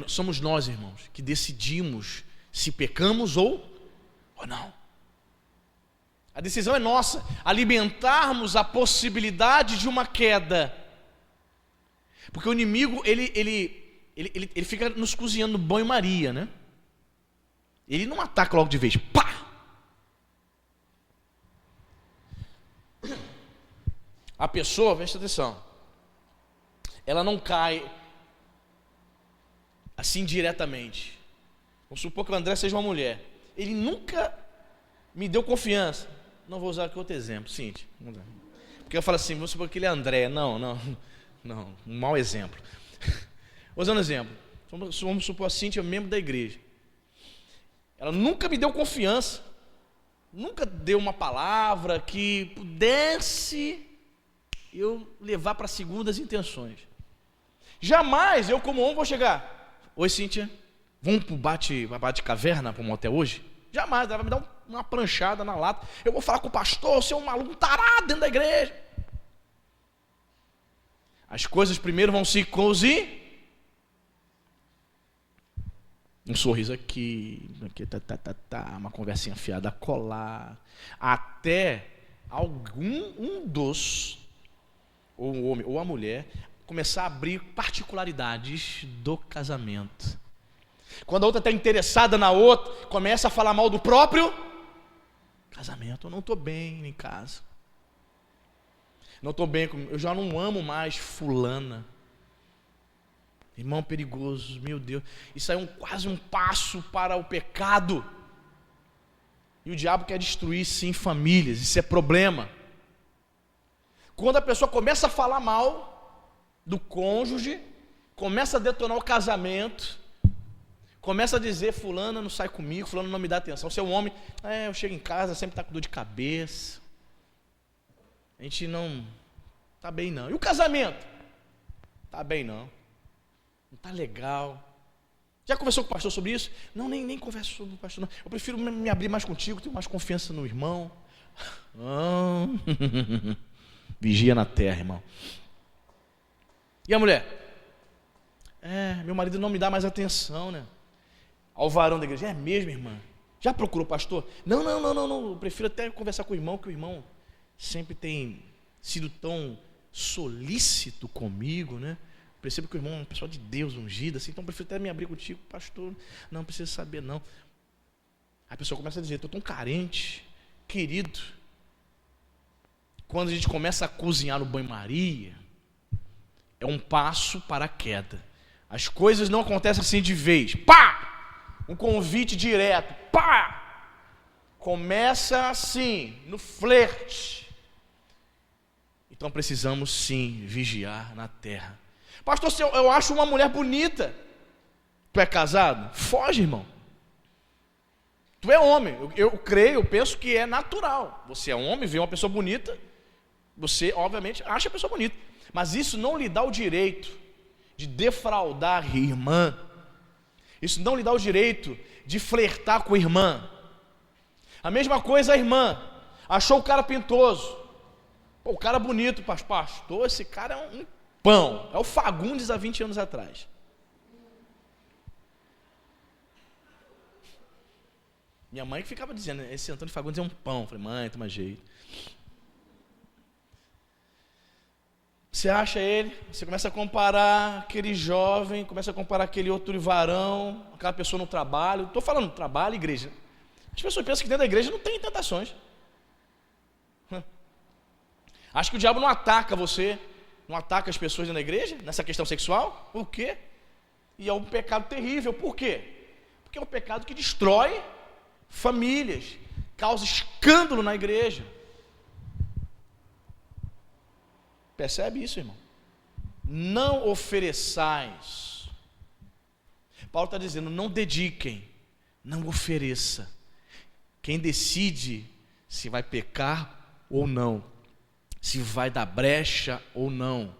Somos nós, irmãos, que decidimos se pecamos ou não. A decisão é nossa, alimentarmos a possibilidade de uma queda. Porque o inimigo, ele fica nos cozinhando no banho-maria, né? Ele não ataca logo de vez, pá! A pessoa, presta atenção, ela não cai assim diretamente. Vamos supor que o André seja uma mulher. Ele nunca me deu confiança. Não vou usar aqui outro exemplo, Cíntia. Porque eu falo assim, vamos supor que ele é André. Não, um mau exemplo. Usando um exemplo, vamos supor a Cíntia é membro da igreja. Ela nunca me deu confiança, nunca deu uma palavra que pudesse eu levar para segundas intenções. Jamais eu, como homem, vou chegar. Oi, Cíntia, vamos para o bate-caverna, para o motel hoje? Jamais, ela vai me dar uma pranchada na lata. Eu vou falar com o pastor, você é um maluco, um tarado dentro da igreja. As coisas primeiro vão se cozinhar. Um sorriso aqui, uma conversinha fiada a colar, até um dos, ou o homem ou a mulher, começar a abrir particularidades do casamento. Quando a outra está interessada na outra, começa a falar mal do próprio casamento. Eu não estou bem em casa. Não estou bem, eu já não amo mais fulana. Irmão perigoso, meu Deus. Isso aí é quase um passo para o pecado. E o diabo quer destruir, sim, famílias. Isso é problema. Quando a pessoa começa a falar mal do cônjuge, começa a detonar o casamento, começa a dizer, fulana não sai comigo, fulano não me dá atenção. Se é um homem, eu chego em casa, sempre está com dor de cabeça. A gente não está bem não. E o casamento? Está bem não. Não está legal. Já conversou com o pastor sobre isso? Não, nem converso sobre o pastor não. Eu prefiro me abrir mais contigo, tenho mais confiança no irmão. Vigia na terra, irmão. E a mulher? Meu marido não me dá mais atenção, né? Ao varão da igreja, é mesmo, irmã? Já procurou o pastor? Não, eu prefiro até conversar com o irmão, que o irmão sempre tem sido tão solícito comigo, né? Percebo que o irmão é uma pessoa de Deus, ungida, assim, então eu prefiro até me abrir contigo, pastor. Não precisa saber, não. Aí a pessoa começa a dizer, estou tão carente, querido. Quando a gente começa a cozinhar no banho-maria, é um passo para a queda. As coisas não acontecem assim de vez. Pá! Um convite direto. Pá! Começa assim, no flerte. Então precisamos sim vigiar na terra. Pastor, se eu acho uma mulher bonita, tu é casado? Foge, irmão. Tu é homem. Eu creio, eu penso que é natural. Você é homem, vê uma pessoa bonita, você obviamente acha a pessoa bonita. Mas isso não lhe dá o direito de defraudar a irmã. Isso não lhe dá o direito de flertar com a irmã. A mesma coisa a irmã. Achou o cara pintoso. Pô, o cara bonito, pastor, esse cara é um pão. É o Fagundes há 20 anos atrás. Minha mãe que ficava dizendo, esse Antônio Fagundes é um pão. Eu falei, mãe, toma jeito. Você acha ele, você começa a comparar aquele jovem, começa a comparar aquele outro varão, aquela pessoa no trabalho. Estou falando trabalho e igreja. As pessoas pensam que dentro da igreja não tem tentações. Acho que o diabo não ataca você, não ataca as pessoas dentro da igreja, nessa questão sexual. Por quê? E é um pecado terrível. Por quê? Porque é um pecado que destrói famílias, causa escândalo na igreja. Percebe isso, irmão? Não ofereçais. Paulo está dizendo, não dediquem, não ofereça. Quem decide se vai pecar ou não, se vai dar brecha ou não,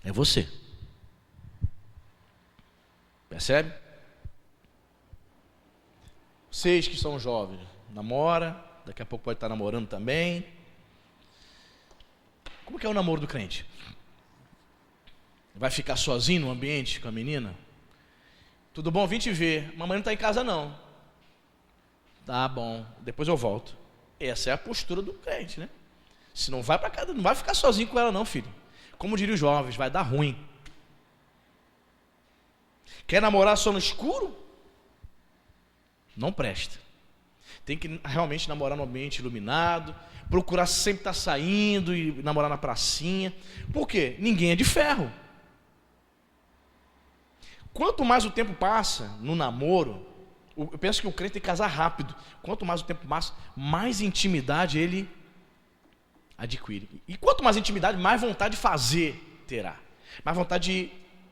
é você. Percebe? Vocês que são jovens, namora, daqui a pouco pode estar namorando também. Como que é o namoro do crente? Vai ficar sozinho no ambiente com a menina? Tudo bom? Vim te ver. Mamãe não está em casa não. Tá bom, depois eu volto. Essa é a postura do crente, né? Se não vai para casa, não vai ficar sozinho com ela não, filho. Como diriam os jovens, vai dar ruim. Quer namorar só no escuro? Não presta. Tem que realmente namorar no ambiente iluminado, procurar sempre estar saindo e namorar na pracinha. Por quê? Ninguém é de ferro. Quanto mais o tempo passa no namoro, eu penso que o crente tem que casar rápido. Quanto mais o tempo passa, mais intimidade ele adquire. E quanto mais intimidade, mais vontade de fazer terá. Mais vontade de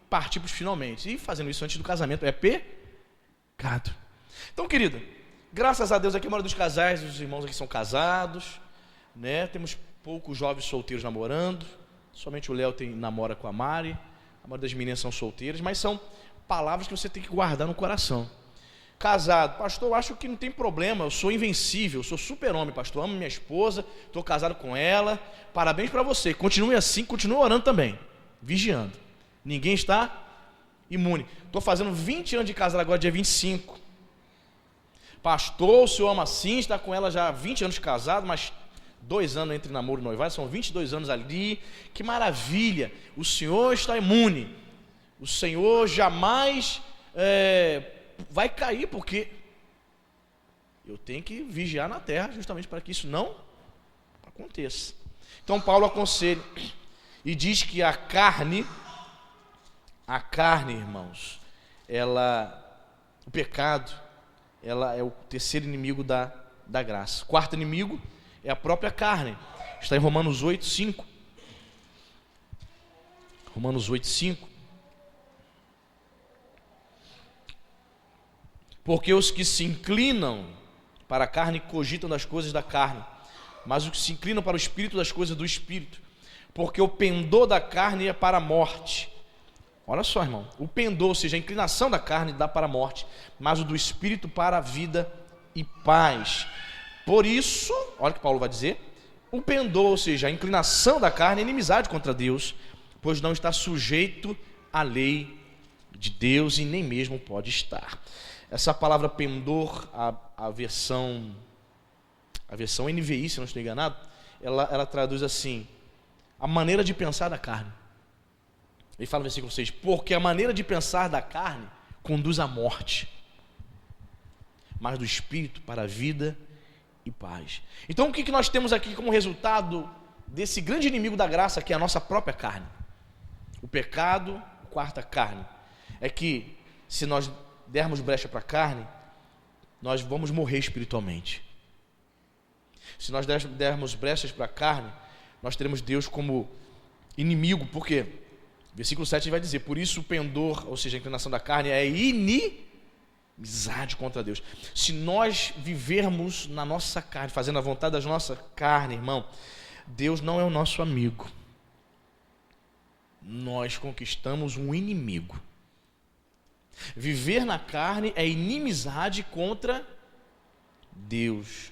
partir para os finalmente. E fazendo isso antes do casamento é pecado. Então, querida, graças a Deus aqui a maioria dos casais, os irmãos aqui são casados, né? Temos poucos jovens solteiros namorando. Somente o Léo namora com a Mari. A maioria das meninas são solteiras, mas são palavras que você tem que guardar no coração. Casado, pastor, eu acho que não tem problema, eu sou invencível, eu sou super-homem, pastor, amo minha esposa, estou casado com ela, parabéns para você, continue assim, continue orando também, vigiando, ninguém está imune. Estou fazendo 20 anos de casado agora, dia 25. Pastor, o senhor ama assim, está com ela já há 20 anos de casado, mas 2 anos entre namoro e noivado, são 22 anos ali, que maravilha, o senhor está imune, o senhor jamais vai cair, porque eu tenho que vigiar na terra, justamente para que isso não aconteça. Então Paulo aconselha e diz que a carne, irmãos, o pecado, ela é o terceiro inimigo da graça. O quarto inimigo é a própria carne. Está em Romanos 8:5. Romanos 8:5. Porque os que se inclinam para a carne cogitam das coisas da carne, mas os que se inclinam para o espírito das coisas do espírito. Porque o pendor da carne é para a morte. Olha só, irmão, o pendor, ou seja, a inclinação da carne dá para a morte, mas o do espírito para a vida e paz. Por isso, olha o que Paulo vai dizer, o pendor, ou seja, a inclinação da carne é inimizade contra Deus, pois não está sujeito à lei de Deus e nem mesmo pode estar. Essa palavra pendor, a versão NVI, se não estou enganado, ela traduz assim, a maneira de pensar da carne. Ele fala no versículo 6, porque a maneira de pensar da carne conduz à morte, mas do espírito para a vida e paz. Então o que nós temos aqui como resultado desse grande inimigo da graça, que é a nossa própria carne? O pecado, quarta carne, é que se nós dermos brecha para a carne, nós vamos morrer espiritualmente. Se nós dermos brechas para a carne, nós teremos Deus como inimigo. Por quê? Versículo 7 vai dizer, por isso o pendor, ou seja, a inclinação da carne é inimizade contra Deus. Se nós vivermos na nossa carne, fazendo a vontade da nossa carne, irmão, Deus não é o nosso amigo. Nós conquistamos um inimigo. Viver na carne é inimizade contra Deus.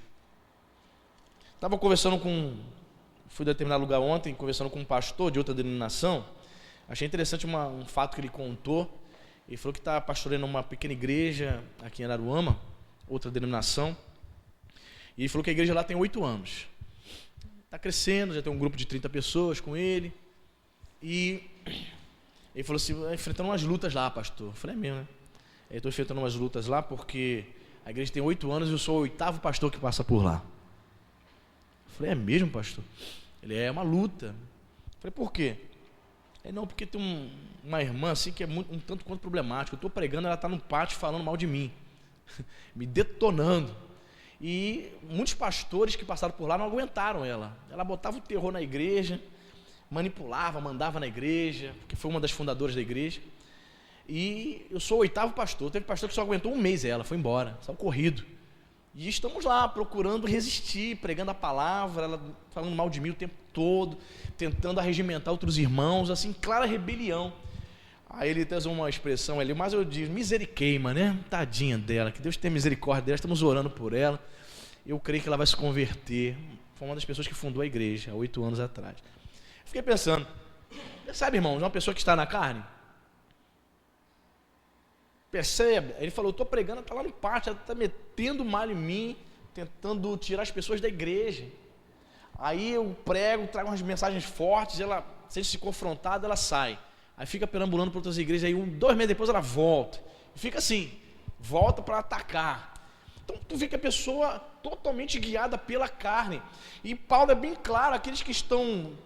Fui a determinado lugar ontem, conversando com um pastor de outra denominação. Achei interessante um fato que ele contou. Ele falou que está pastoreando uma pequena igreja aqui em Araruama, outra denominação. E ele falou que a igreja lá tem 8 anos. Está crescendo, já tem um grupo de 30 pessoas com ele. E ele falou assim, enfrentando umas lutas lá, pastor. Eu falei, é mesmo, né? Eu estou enfrentando umas lutas lá porque a igreja tem 8 anos e eu sou o 8º pastor que passa por lá. Eu falei, é mesmo, pastor? Ele é uma luta. Eu falei, por quê? Ele, não, porque tem uma irmã assim que é um tanto quanto problemática. Eu estou pregando, ela está no pátio falando mal de mim, me detonando. E muitos pastores que passaram por lá não aguentaram ela. Ela botava o terror na igreja, manipulava, mandava na igreja, porque foi uma das fundadoras da igreja. E eu sou o 8º pastor. Teve pastor que só aguentou um mês ela, foi embora, saiu corrido. E estamos lá procurando resistir, pregando a palavra, ela falando mal de mim o tempo todo, tentando arregimentar outros irmãos, assim, clara rebelião. Aí ele tem uma expressão ali, mas eu digo, miseriqueima, né? Tadinha dela, que Deus tenha misericórdia dela, estamos orando por ela. Eu creio que ela vai se converter. Foi uma das pessoas que fundou a igreja há 8 anos atrás. Fiquei pensando, sabe, irmãos, uma pessoa que está na carne, percebe? Ele falou, eu estou pregando, ela está lá no pátio, ela está metendo mal em mim, tentando tirar as pessoas da igreja. Aí eu prego, trago umas mensagens fortes, ela sente-se confrontada, ela sai. Aí fica perambulando por outras igrejas, aí 2 meses depois ela volta. E fica assim, volta para atacar. Então tu vê que a pessoa totalmente guiada pela carne. E Paulo é bem claro, aqueles que estão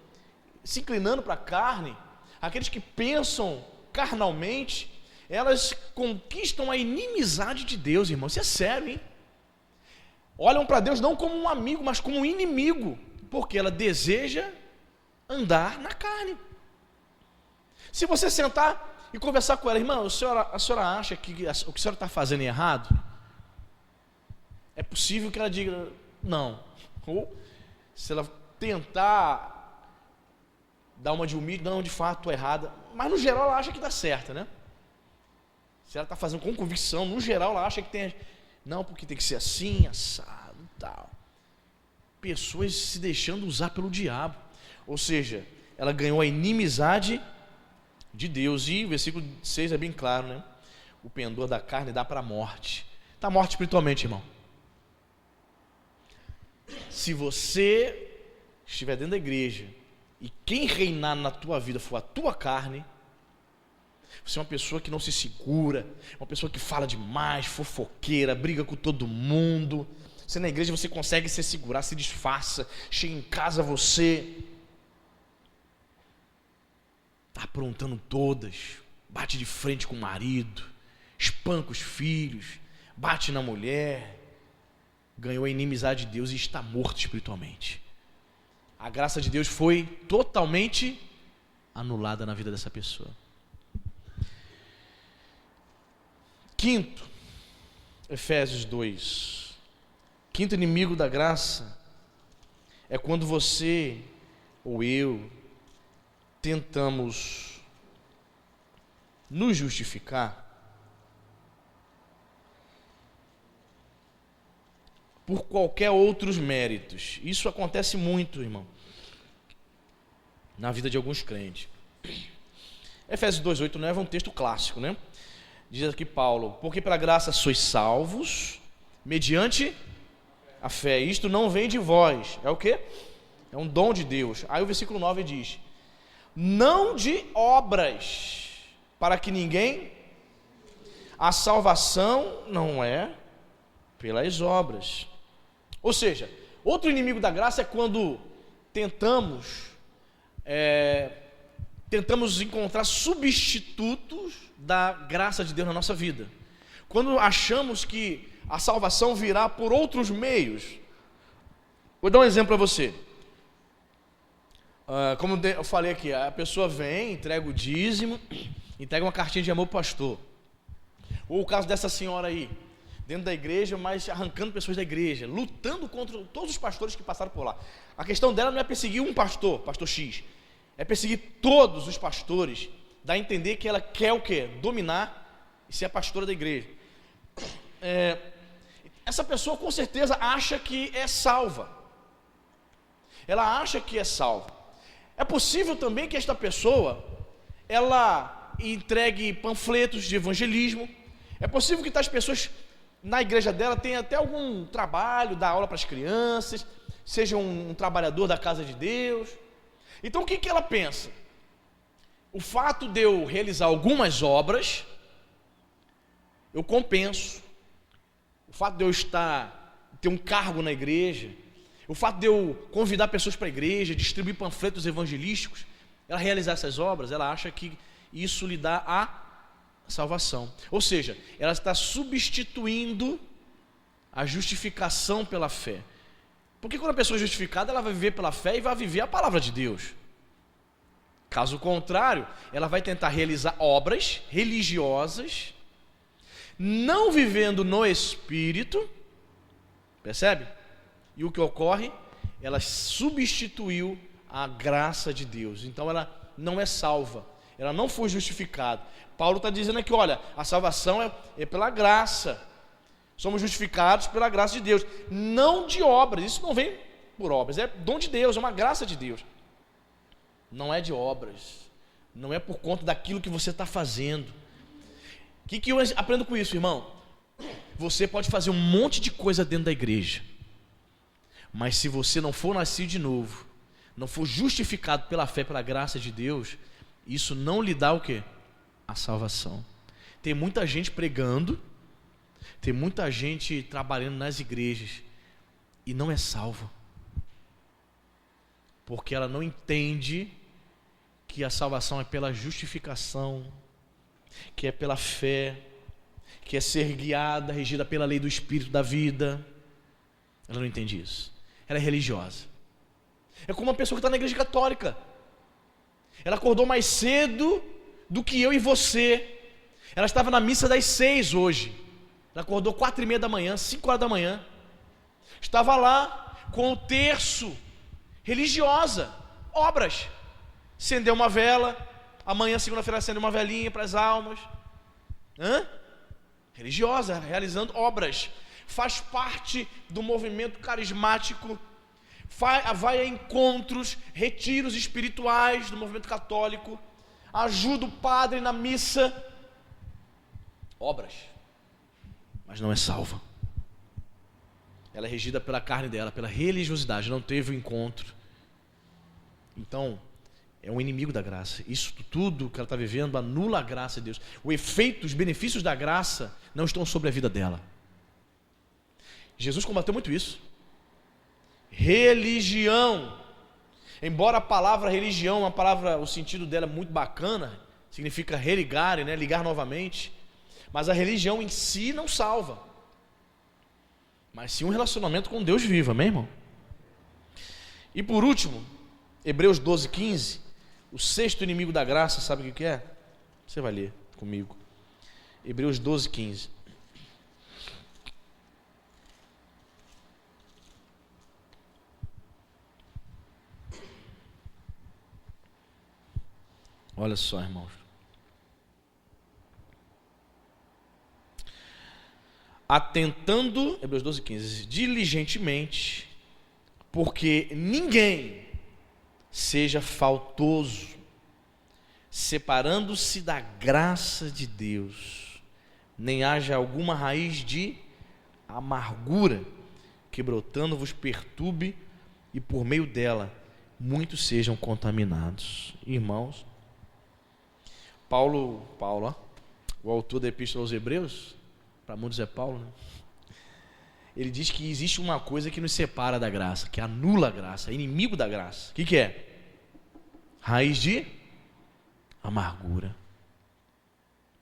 se inclinando para a carne, aqueles que pensam carnalmente, elas conquistam a inimizade de Deus, irmão. Isso é sério, hein? Olham para Deus não como um amigo, mas como um inimigo, porque ela deseja andar na carne. Se você sentar e conversar com ela, irmã, a senhora acha que o que a senhora está fazendo é errado? É possível que ela diga não. Ou se ela tentar dar uma de humilde, não, de fato, estou errada. Mas no geral ela acha que está certa, né? Se ela está fazendo com convicção, no geral ela acha que tem... Não, porque tem que ser assim, assado e tal. Pessoas se deixando usar pelo diabo. Ou seja, ela ganhou a inimizade de Deus. E o versículo 6 é bem claro, né? O pendor da carne dá para a morte. Está morte espiritualmente, irmão. Se você estiver dentro da igreja e quem reinar na tua vida for a tua carne, você é uma pessoa que não se segura, uma pessoa que fala demais, fofoqueira, briga com todo mundo. Você na igreja você consegue se segurar, se disfarça, chega em casa você está aprontando todas, bate de frente com o marido, espanca os filhos, bate na mulher, ganhou a inimizade de Deus e está morto espiritualmente. A graça de Deus foi totalmente anulada na vida dessa pessoa. Quinto, Efésios 2. Quinto inimigo da graça é quando você ou eu tentamos nos justificar por qualquer outros méritos. Isso acontece muito, irmão, na vida de alguns crentes. Efésios 2:8 não é um texto clássico, né? Diz aqui Paulo: porque pela graça sois salvos, mediante a fé. Isto não vem de vós. É o quê? É um dom de Deus. Aí o versículo 9 diz: não de obras, para que ninguém... A salvação não é pelas obras. Ou seja, outro inimigo da graça é quando tentamos encontrar substitutos da graça de Deus na nossa vida. Quando achamos que a salvação virá por outros meios. Vou dar um exemplo para você. Como eu falei aqui, a pessoa vem, entrega o dízimo, entrega uma cartinha de amor para o pastor. Ou o caso dessa senhora aí, dentro da igreja, mas arrancando pessoas da igreja, lutando contra todos os pastores que passaram por lá. A questão dela não é perseguir um pastor, pastor X, é perseguir todos os pastores, dá a entender que ela quer o quê? Dominar e ser a pastora da igreja. Essa pessoa com certeza acha que é salva. Ela acha que é salva. É possível também que esta pessoa, ela entregue panfletos de evangelismo. É possível que tais pessoas na igreja dela tenham até algum trabalho, dar aula para as crianças, seja um trabalhador da casa de Deus. Então o que ela pensa? O fato de eu realizar algumas obras, eu compenso. O fato de eu ter um cargo na igreja, o fato de eu convidar pessoas para a igreja, distribuir panfletos evangelísticos, ela realizar essas obras, ela acha que isso lhe dá a salvação. Ou seja, ela está substituindo a justificação pela fé. Porque quando a pessoa é justificada, ela vai viver pela fé e vai viver a palavra de Deus. Caso contrário, ela vai tentar realizar obras religiosas, não vivendo no Espírito, percebe? E o que ocorre? Ela substituiu a graça de Deus. Então ela não é salva, ela não foi justificada. Paulo está dizendo aqui, olha, a salvação é pela graça. Somos justificados pela graça de Deus, não de obras. Isso não vem por obras, é dom de Deus, é uma graça de Deus. Não é de obras, não é por conta daquilo que você está fazendo. O que eu aprendo com isso, irmão? Você pode fazer um monte de coisa dentro da igreja, mas se você não for nascido de novo, não for justificado pela fé, pela graça de Deus, isso não lhe dá o quê? A salvação. Tem muita gente pregando, tem muita gente trabalhando nas igrejas e não é salva, porque ela não entende que a salvação é pela justificação, que é pela fé, que é ser guiada, regida pela lei do Espírito da vida. Ela não entende isso. Ela é religiosa. É como uma pessoa que está na igreja católica. Ela acordou mais cedo do que eu e você. Ela estava na missa das 6 hoje. Ela acordou 4:30 da manhã, 5 horas da manhã. Estava lá com o terço, religiosa, obras. Acendeu uma vela. Amanhã, segunda-feira, acende uma velinha para as almas. Religiosa, realizando obras. Faz parte do movimento carismático, vai a encontros, retiros espirituais do movimento católico, ajuda o padre na missa. Obras. Mas não é salva. Ela é regida pela carne dela, pela religiosidade, não teve o encontro. Então, é um inimigo da graça. Isso tudo que ela está vivendo anula a graça de Deus. O efeito, os benefícios da graça não estão sobre a vida dela. Jesus combateu muito isso. Religião. Embora a palavra religião, uma palavra, o sentido dela é muito bacana, significa religar, né? Ligar novamente. Mas a religião em si não salva. Mas sim um relacionamento com Deus vivo, amém, irmão? E por último, Hebreus 12:15, o sexto inimigo da graça, sabe o que é? Você vai ler comigo. Hebreus 12:15. Olha só, irmãos. Atentando, Hebreus 12:15, diligentemente, porque ninguém seja faltoso, separando-se da graça de Deus, nem haja alguma raiz de amargura, que brotando vos perturbe, e por meio dela muitos sejam contaminados. Irmãos, Paulo, ó, o autor da Epístola aos Hebreus, para muitos é Paulo, né? Ele diz que existe uma coisa que nos separa da graça, que anula a graça, é inimigo da graça. O que é? Raiz de amargura.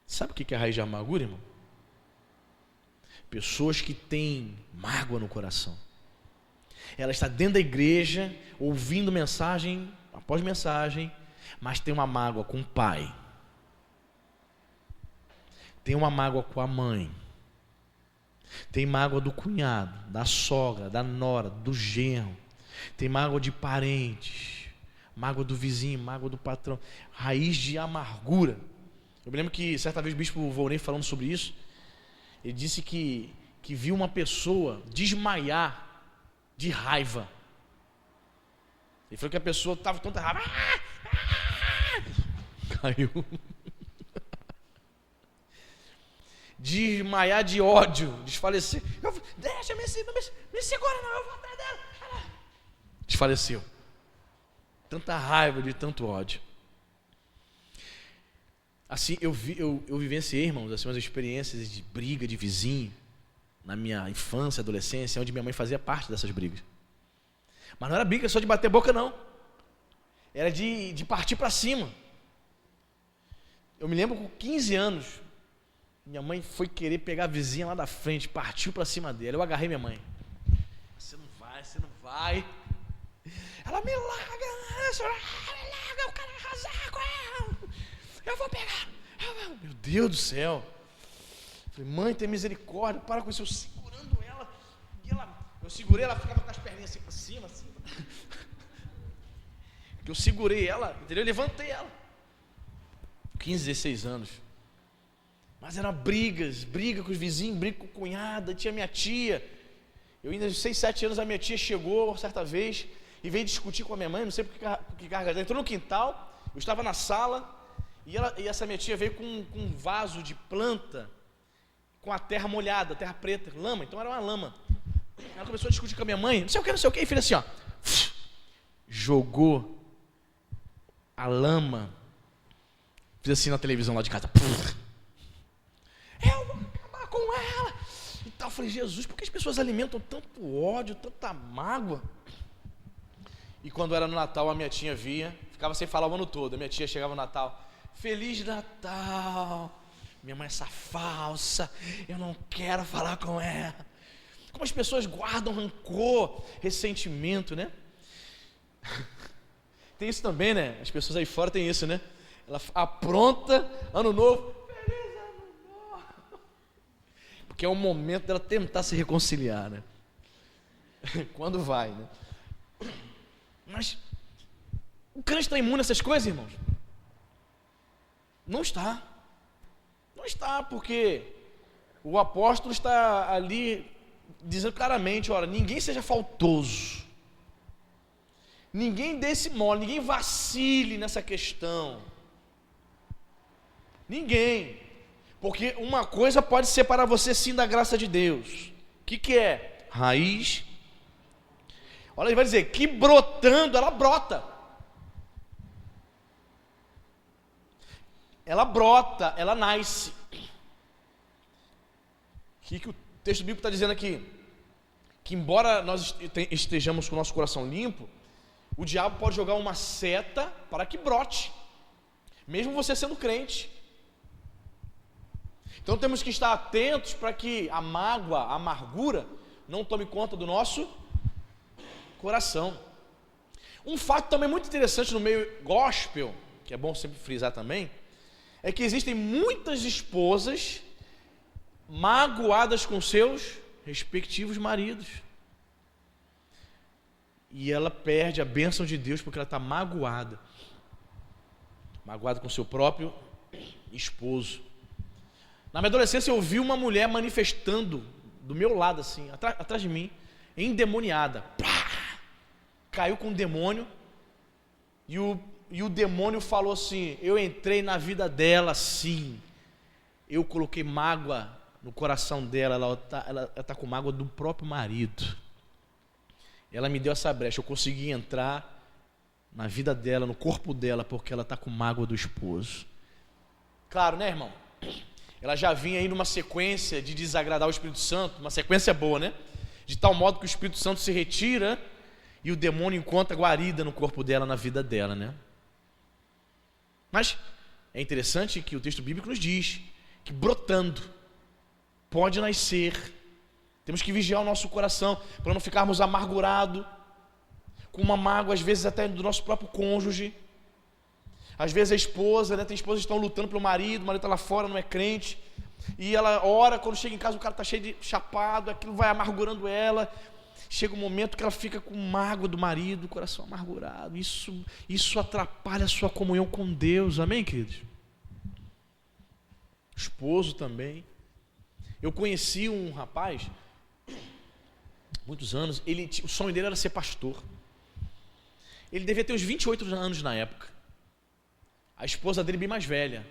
Sabe o que é raiz de amargura, irmão? Pessoas que têm mágoa no coração. Ela está dentro da igreja, ouvindo mensagem após mensagem, mas tem uma mágoa com o pai. Tem uma mágoa com a mãe. Tem mágoa do cunhado, da sogra, da nora, do genro. Tem mágoa de parentes, mágoa do vizinho, mágoa do patrão. Raiz de amargura. Eu me lembro que certa vez o bispo Volney falando sobre isso, ele disse que viu uma pessoa desmaiar de raiva. Ele falou que a pessoa estava tanta raiva. Caiu. Desmaiar de ódio, desfalecer. Deixa, me segura, não, eu vou atrás dela. Desfaleceu. Tanta raiva, de tanto ódio. Assim, eu vivenciei, irmãos, assim, umas experiências de briga de vizinho na minha infância, adolescência, onde minha mãe fazia parte dessas brigas. Mas não era briga só de bater boca, não. Era de partir para cima. Eu me lembro com 15 anos, minha mãe foi querer pegar a vizinha lá da frente, partiu para cima dela. Eu agarrei minha mãe. Você não vai. Ela me larga, eu quero arrasar com ela. Eu vou pegar. Meu Deus do céu. Falei, mãe, tem misericórdia, para com isso. Eu segurando ela. Eu segurei, ela ficava com as perninhas assim para cima, assim. Eu segurei ela, entendeu? Eu levantei ela. 15, 16 anos. Mas eram briga com os vizinhos, briga com a cunhada, tinha minha tia. Eu ainda, 6, 7 anos, a minha tia chegou certa vez e veio discutir com a minha mãe, não sei por que carga. Entrou no quintal, eu estava na sala, e essa minha tia veio com um vaso de planta, com a terra molhada, terra preta, lama, então era uma lama. Ela começou a discutir com a minha mãe, não sei o que, e fez assim, ó. Jogou a lama, fez assim na televisão lá de casa. Eu vou acabar com ela. E tal, eu falei, Jesus, por que as pessoas alimentam tanto ódio, tanta mágoa? E quando era no Natal, a minha tia via, ficava sem falar o ano todo. A minha tia chegava no Natal, Feliz Natal. Minha mãe, essa falsa, eu não quero falar com ela. Como as pessoas guardam rancor, ressentimento, né? Tem isso também, né? As pessoas aí fora têm isso, né? Ela apronta, ano novo, feliz ano novo. Porque é o momento dela tentar se reconciliar, né? Quando vai, né? Mas o crente está imune a essas coisas, irmãos? Não está. Não está, porque o apóstolo está ali dizendo claramente, olha, ninguém seja faltoso. Ninguém dê esse mole, ninguém vacile nessa questão. Ninguém. Porque uma coisa pode separar você sim da graça de Deus. O que é? Raiz. Olha, ele vai dizer que brotando, ela brota. Ela brota, ela nasce. O que o texto bíblico está dizendo aqui? Que embora nós estejamos com o nosso coração limpo, o diabo pode jogar uma seta para que brote, mesmo você sendo crente. Então temos que estar atentos para que a mágoa, a amargura, não tome conta do nosso coração. Um fato também muito interessante no meio gospel, que é bom sempre frisar também, é que existem muitas esposas magoadas com seus respectivos maridos. E ela perde a bênção de Deus porque ela está magoada. Magoada com seu próprio esposo. Na minha adolescência eu vi uma mulher manifestando do meu lado assim, atrás de mim, endemoniada. Pá! Caiu com um demônio e o demônio falou assim, eu entrei na vida dela sim, eu coloquei mágoa no coração dela, ela está com mágoa do próprio marido. Ela me deu essa brecha, eu consegui entrar na vida dela, no corpo dela, porque ela está com mágoa do esposo. Claro, né, irmão? Ela já vinha aí numa sequência de desagradar o Espírito Santo, uma sequência boa, né? De tal modo que o Espírito Santo se retira e o demônio encontra guarida no corpo dela, na vida dela, né? Mas é interessante que o texto bíblico nos diz que brotando pode nascer. Temos que vigiar o nosso coração para não ficarmos amargurados, com uma mágoa às vezes até do nosso próprio cônjuge. Às vezes a esposa, né, tem esposas que estão lutando pelo marido, o marido está lá fora, não é crente, e ela ora, quando chega em casa o cara está cheio de chapado, aquilo vai amargurando ela. Chega um momento que ela fica com mágoa do marido, o coração amargurado. Isso atrapalha a sua comunhão com Deus, amém, queridos? Esposo também. Eu conheci um rapaz, muitos anos, o sonho dele era ser pastor. Ele devia ter uns 28 anos na época. A esposa dele bem mais velha,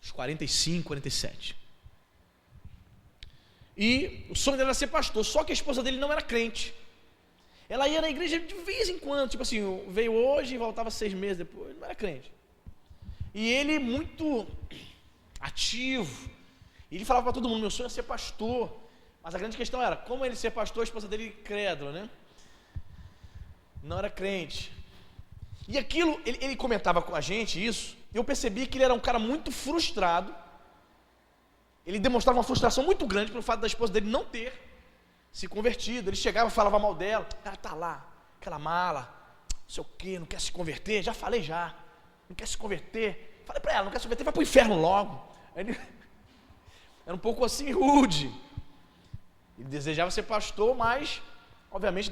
uns 45, 47. E o sonho dele era ser pastor, só que a esposa dele não era crente. Ela ia na igreja de vez em quando, tipo assim, veio hoje e voltava 6 meses depois, não era crente. E ele muito ativo, ele falava para todo mundo, meu sonho é ser pastor. Mas a grande questão era, como ele ser pastor, a esposa dele crédula, né? Não era crente. E aquilo, ele comentava com a gente isso, e eu percebi que ele era um cara muito frustrado. Ele demonstrava uma frustração muito grande pelo fato da esposa dele não ter se convertido. Ele chegava e falava mal dela, ela está lá, aquela mala, não sei o quê, não quer se converter, já falei já, não quer se converter. Falei para ela, não quer se converter, vai para o inferno logo. Ele era um pouco assim rude. Ele desejava ser pastor, mas obviamente Deus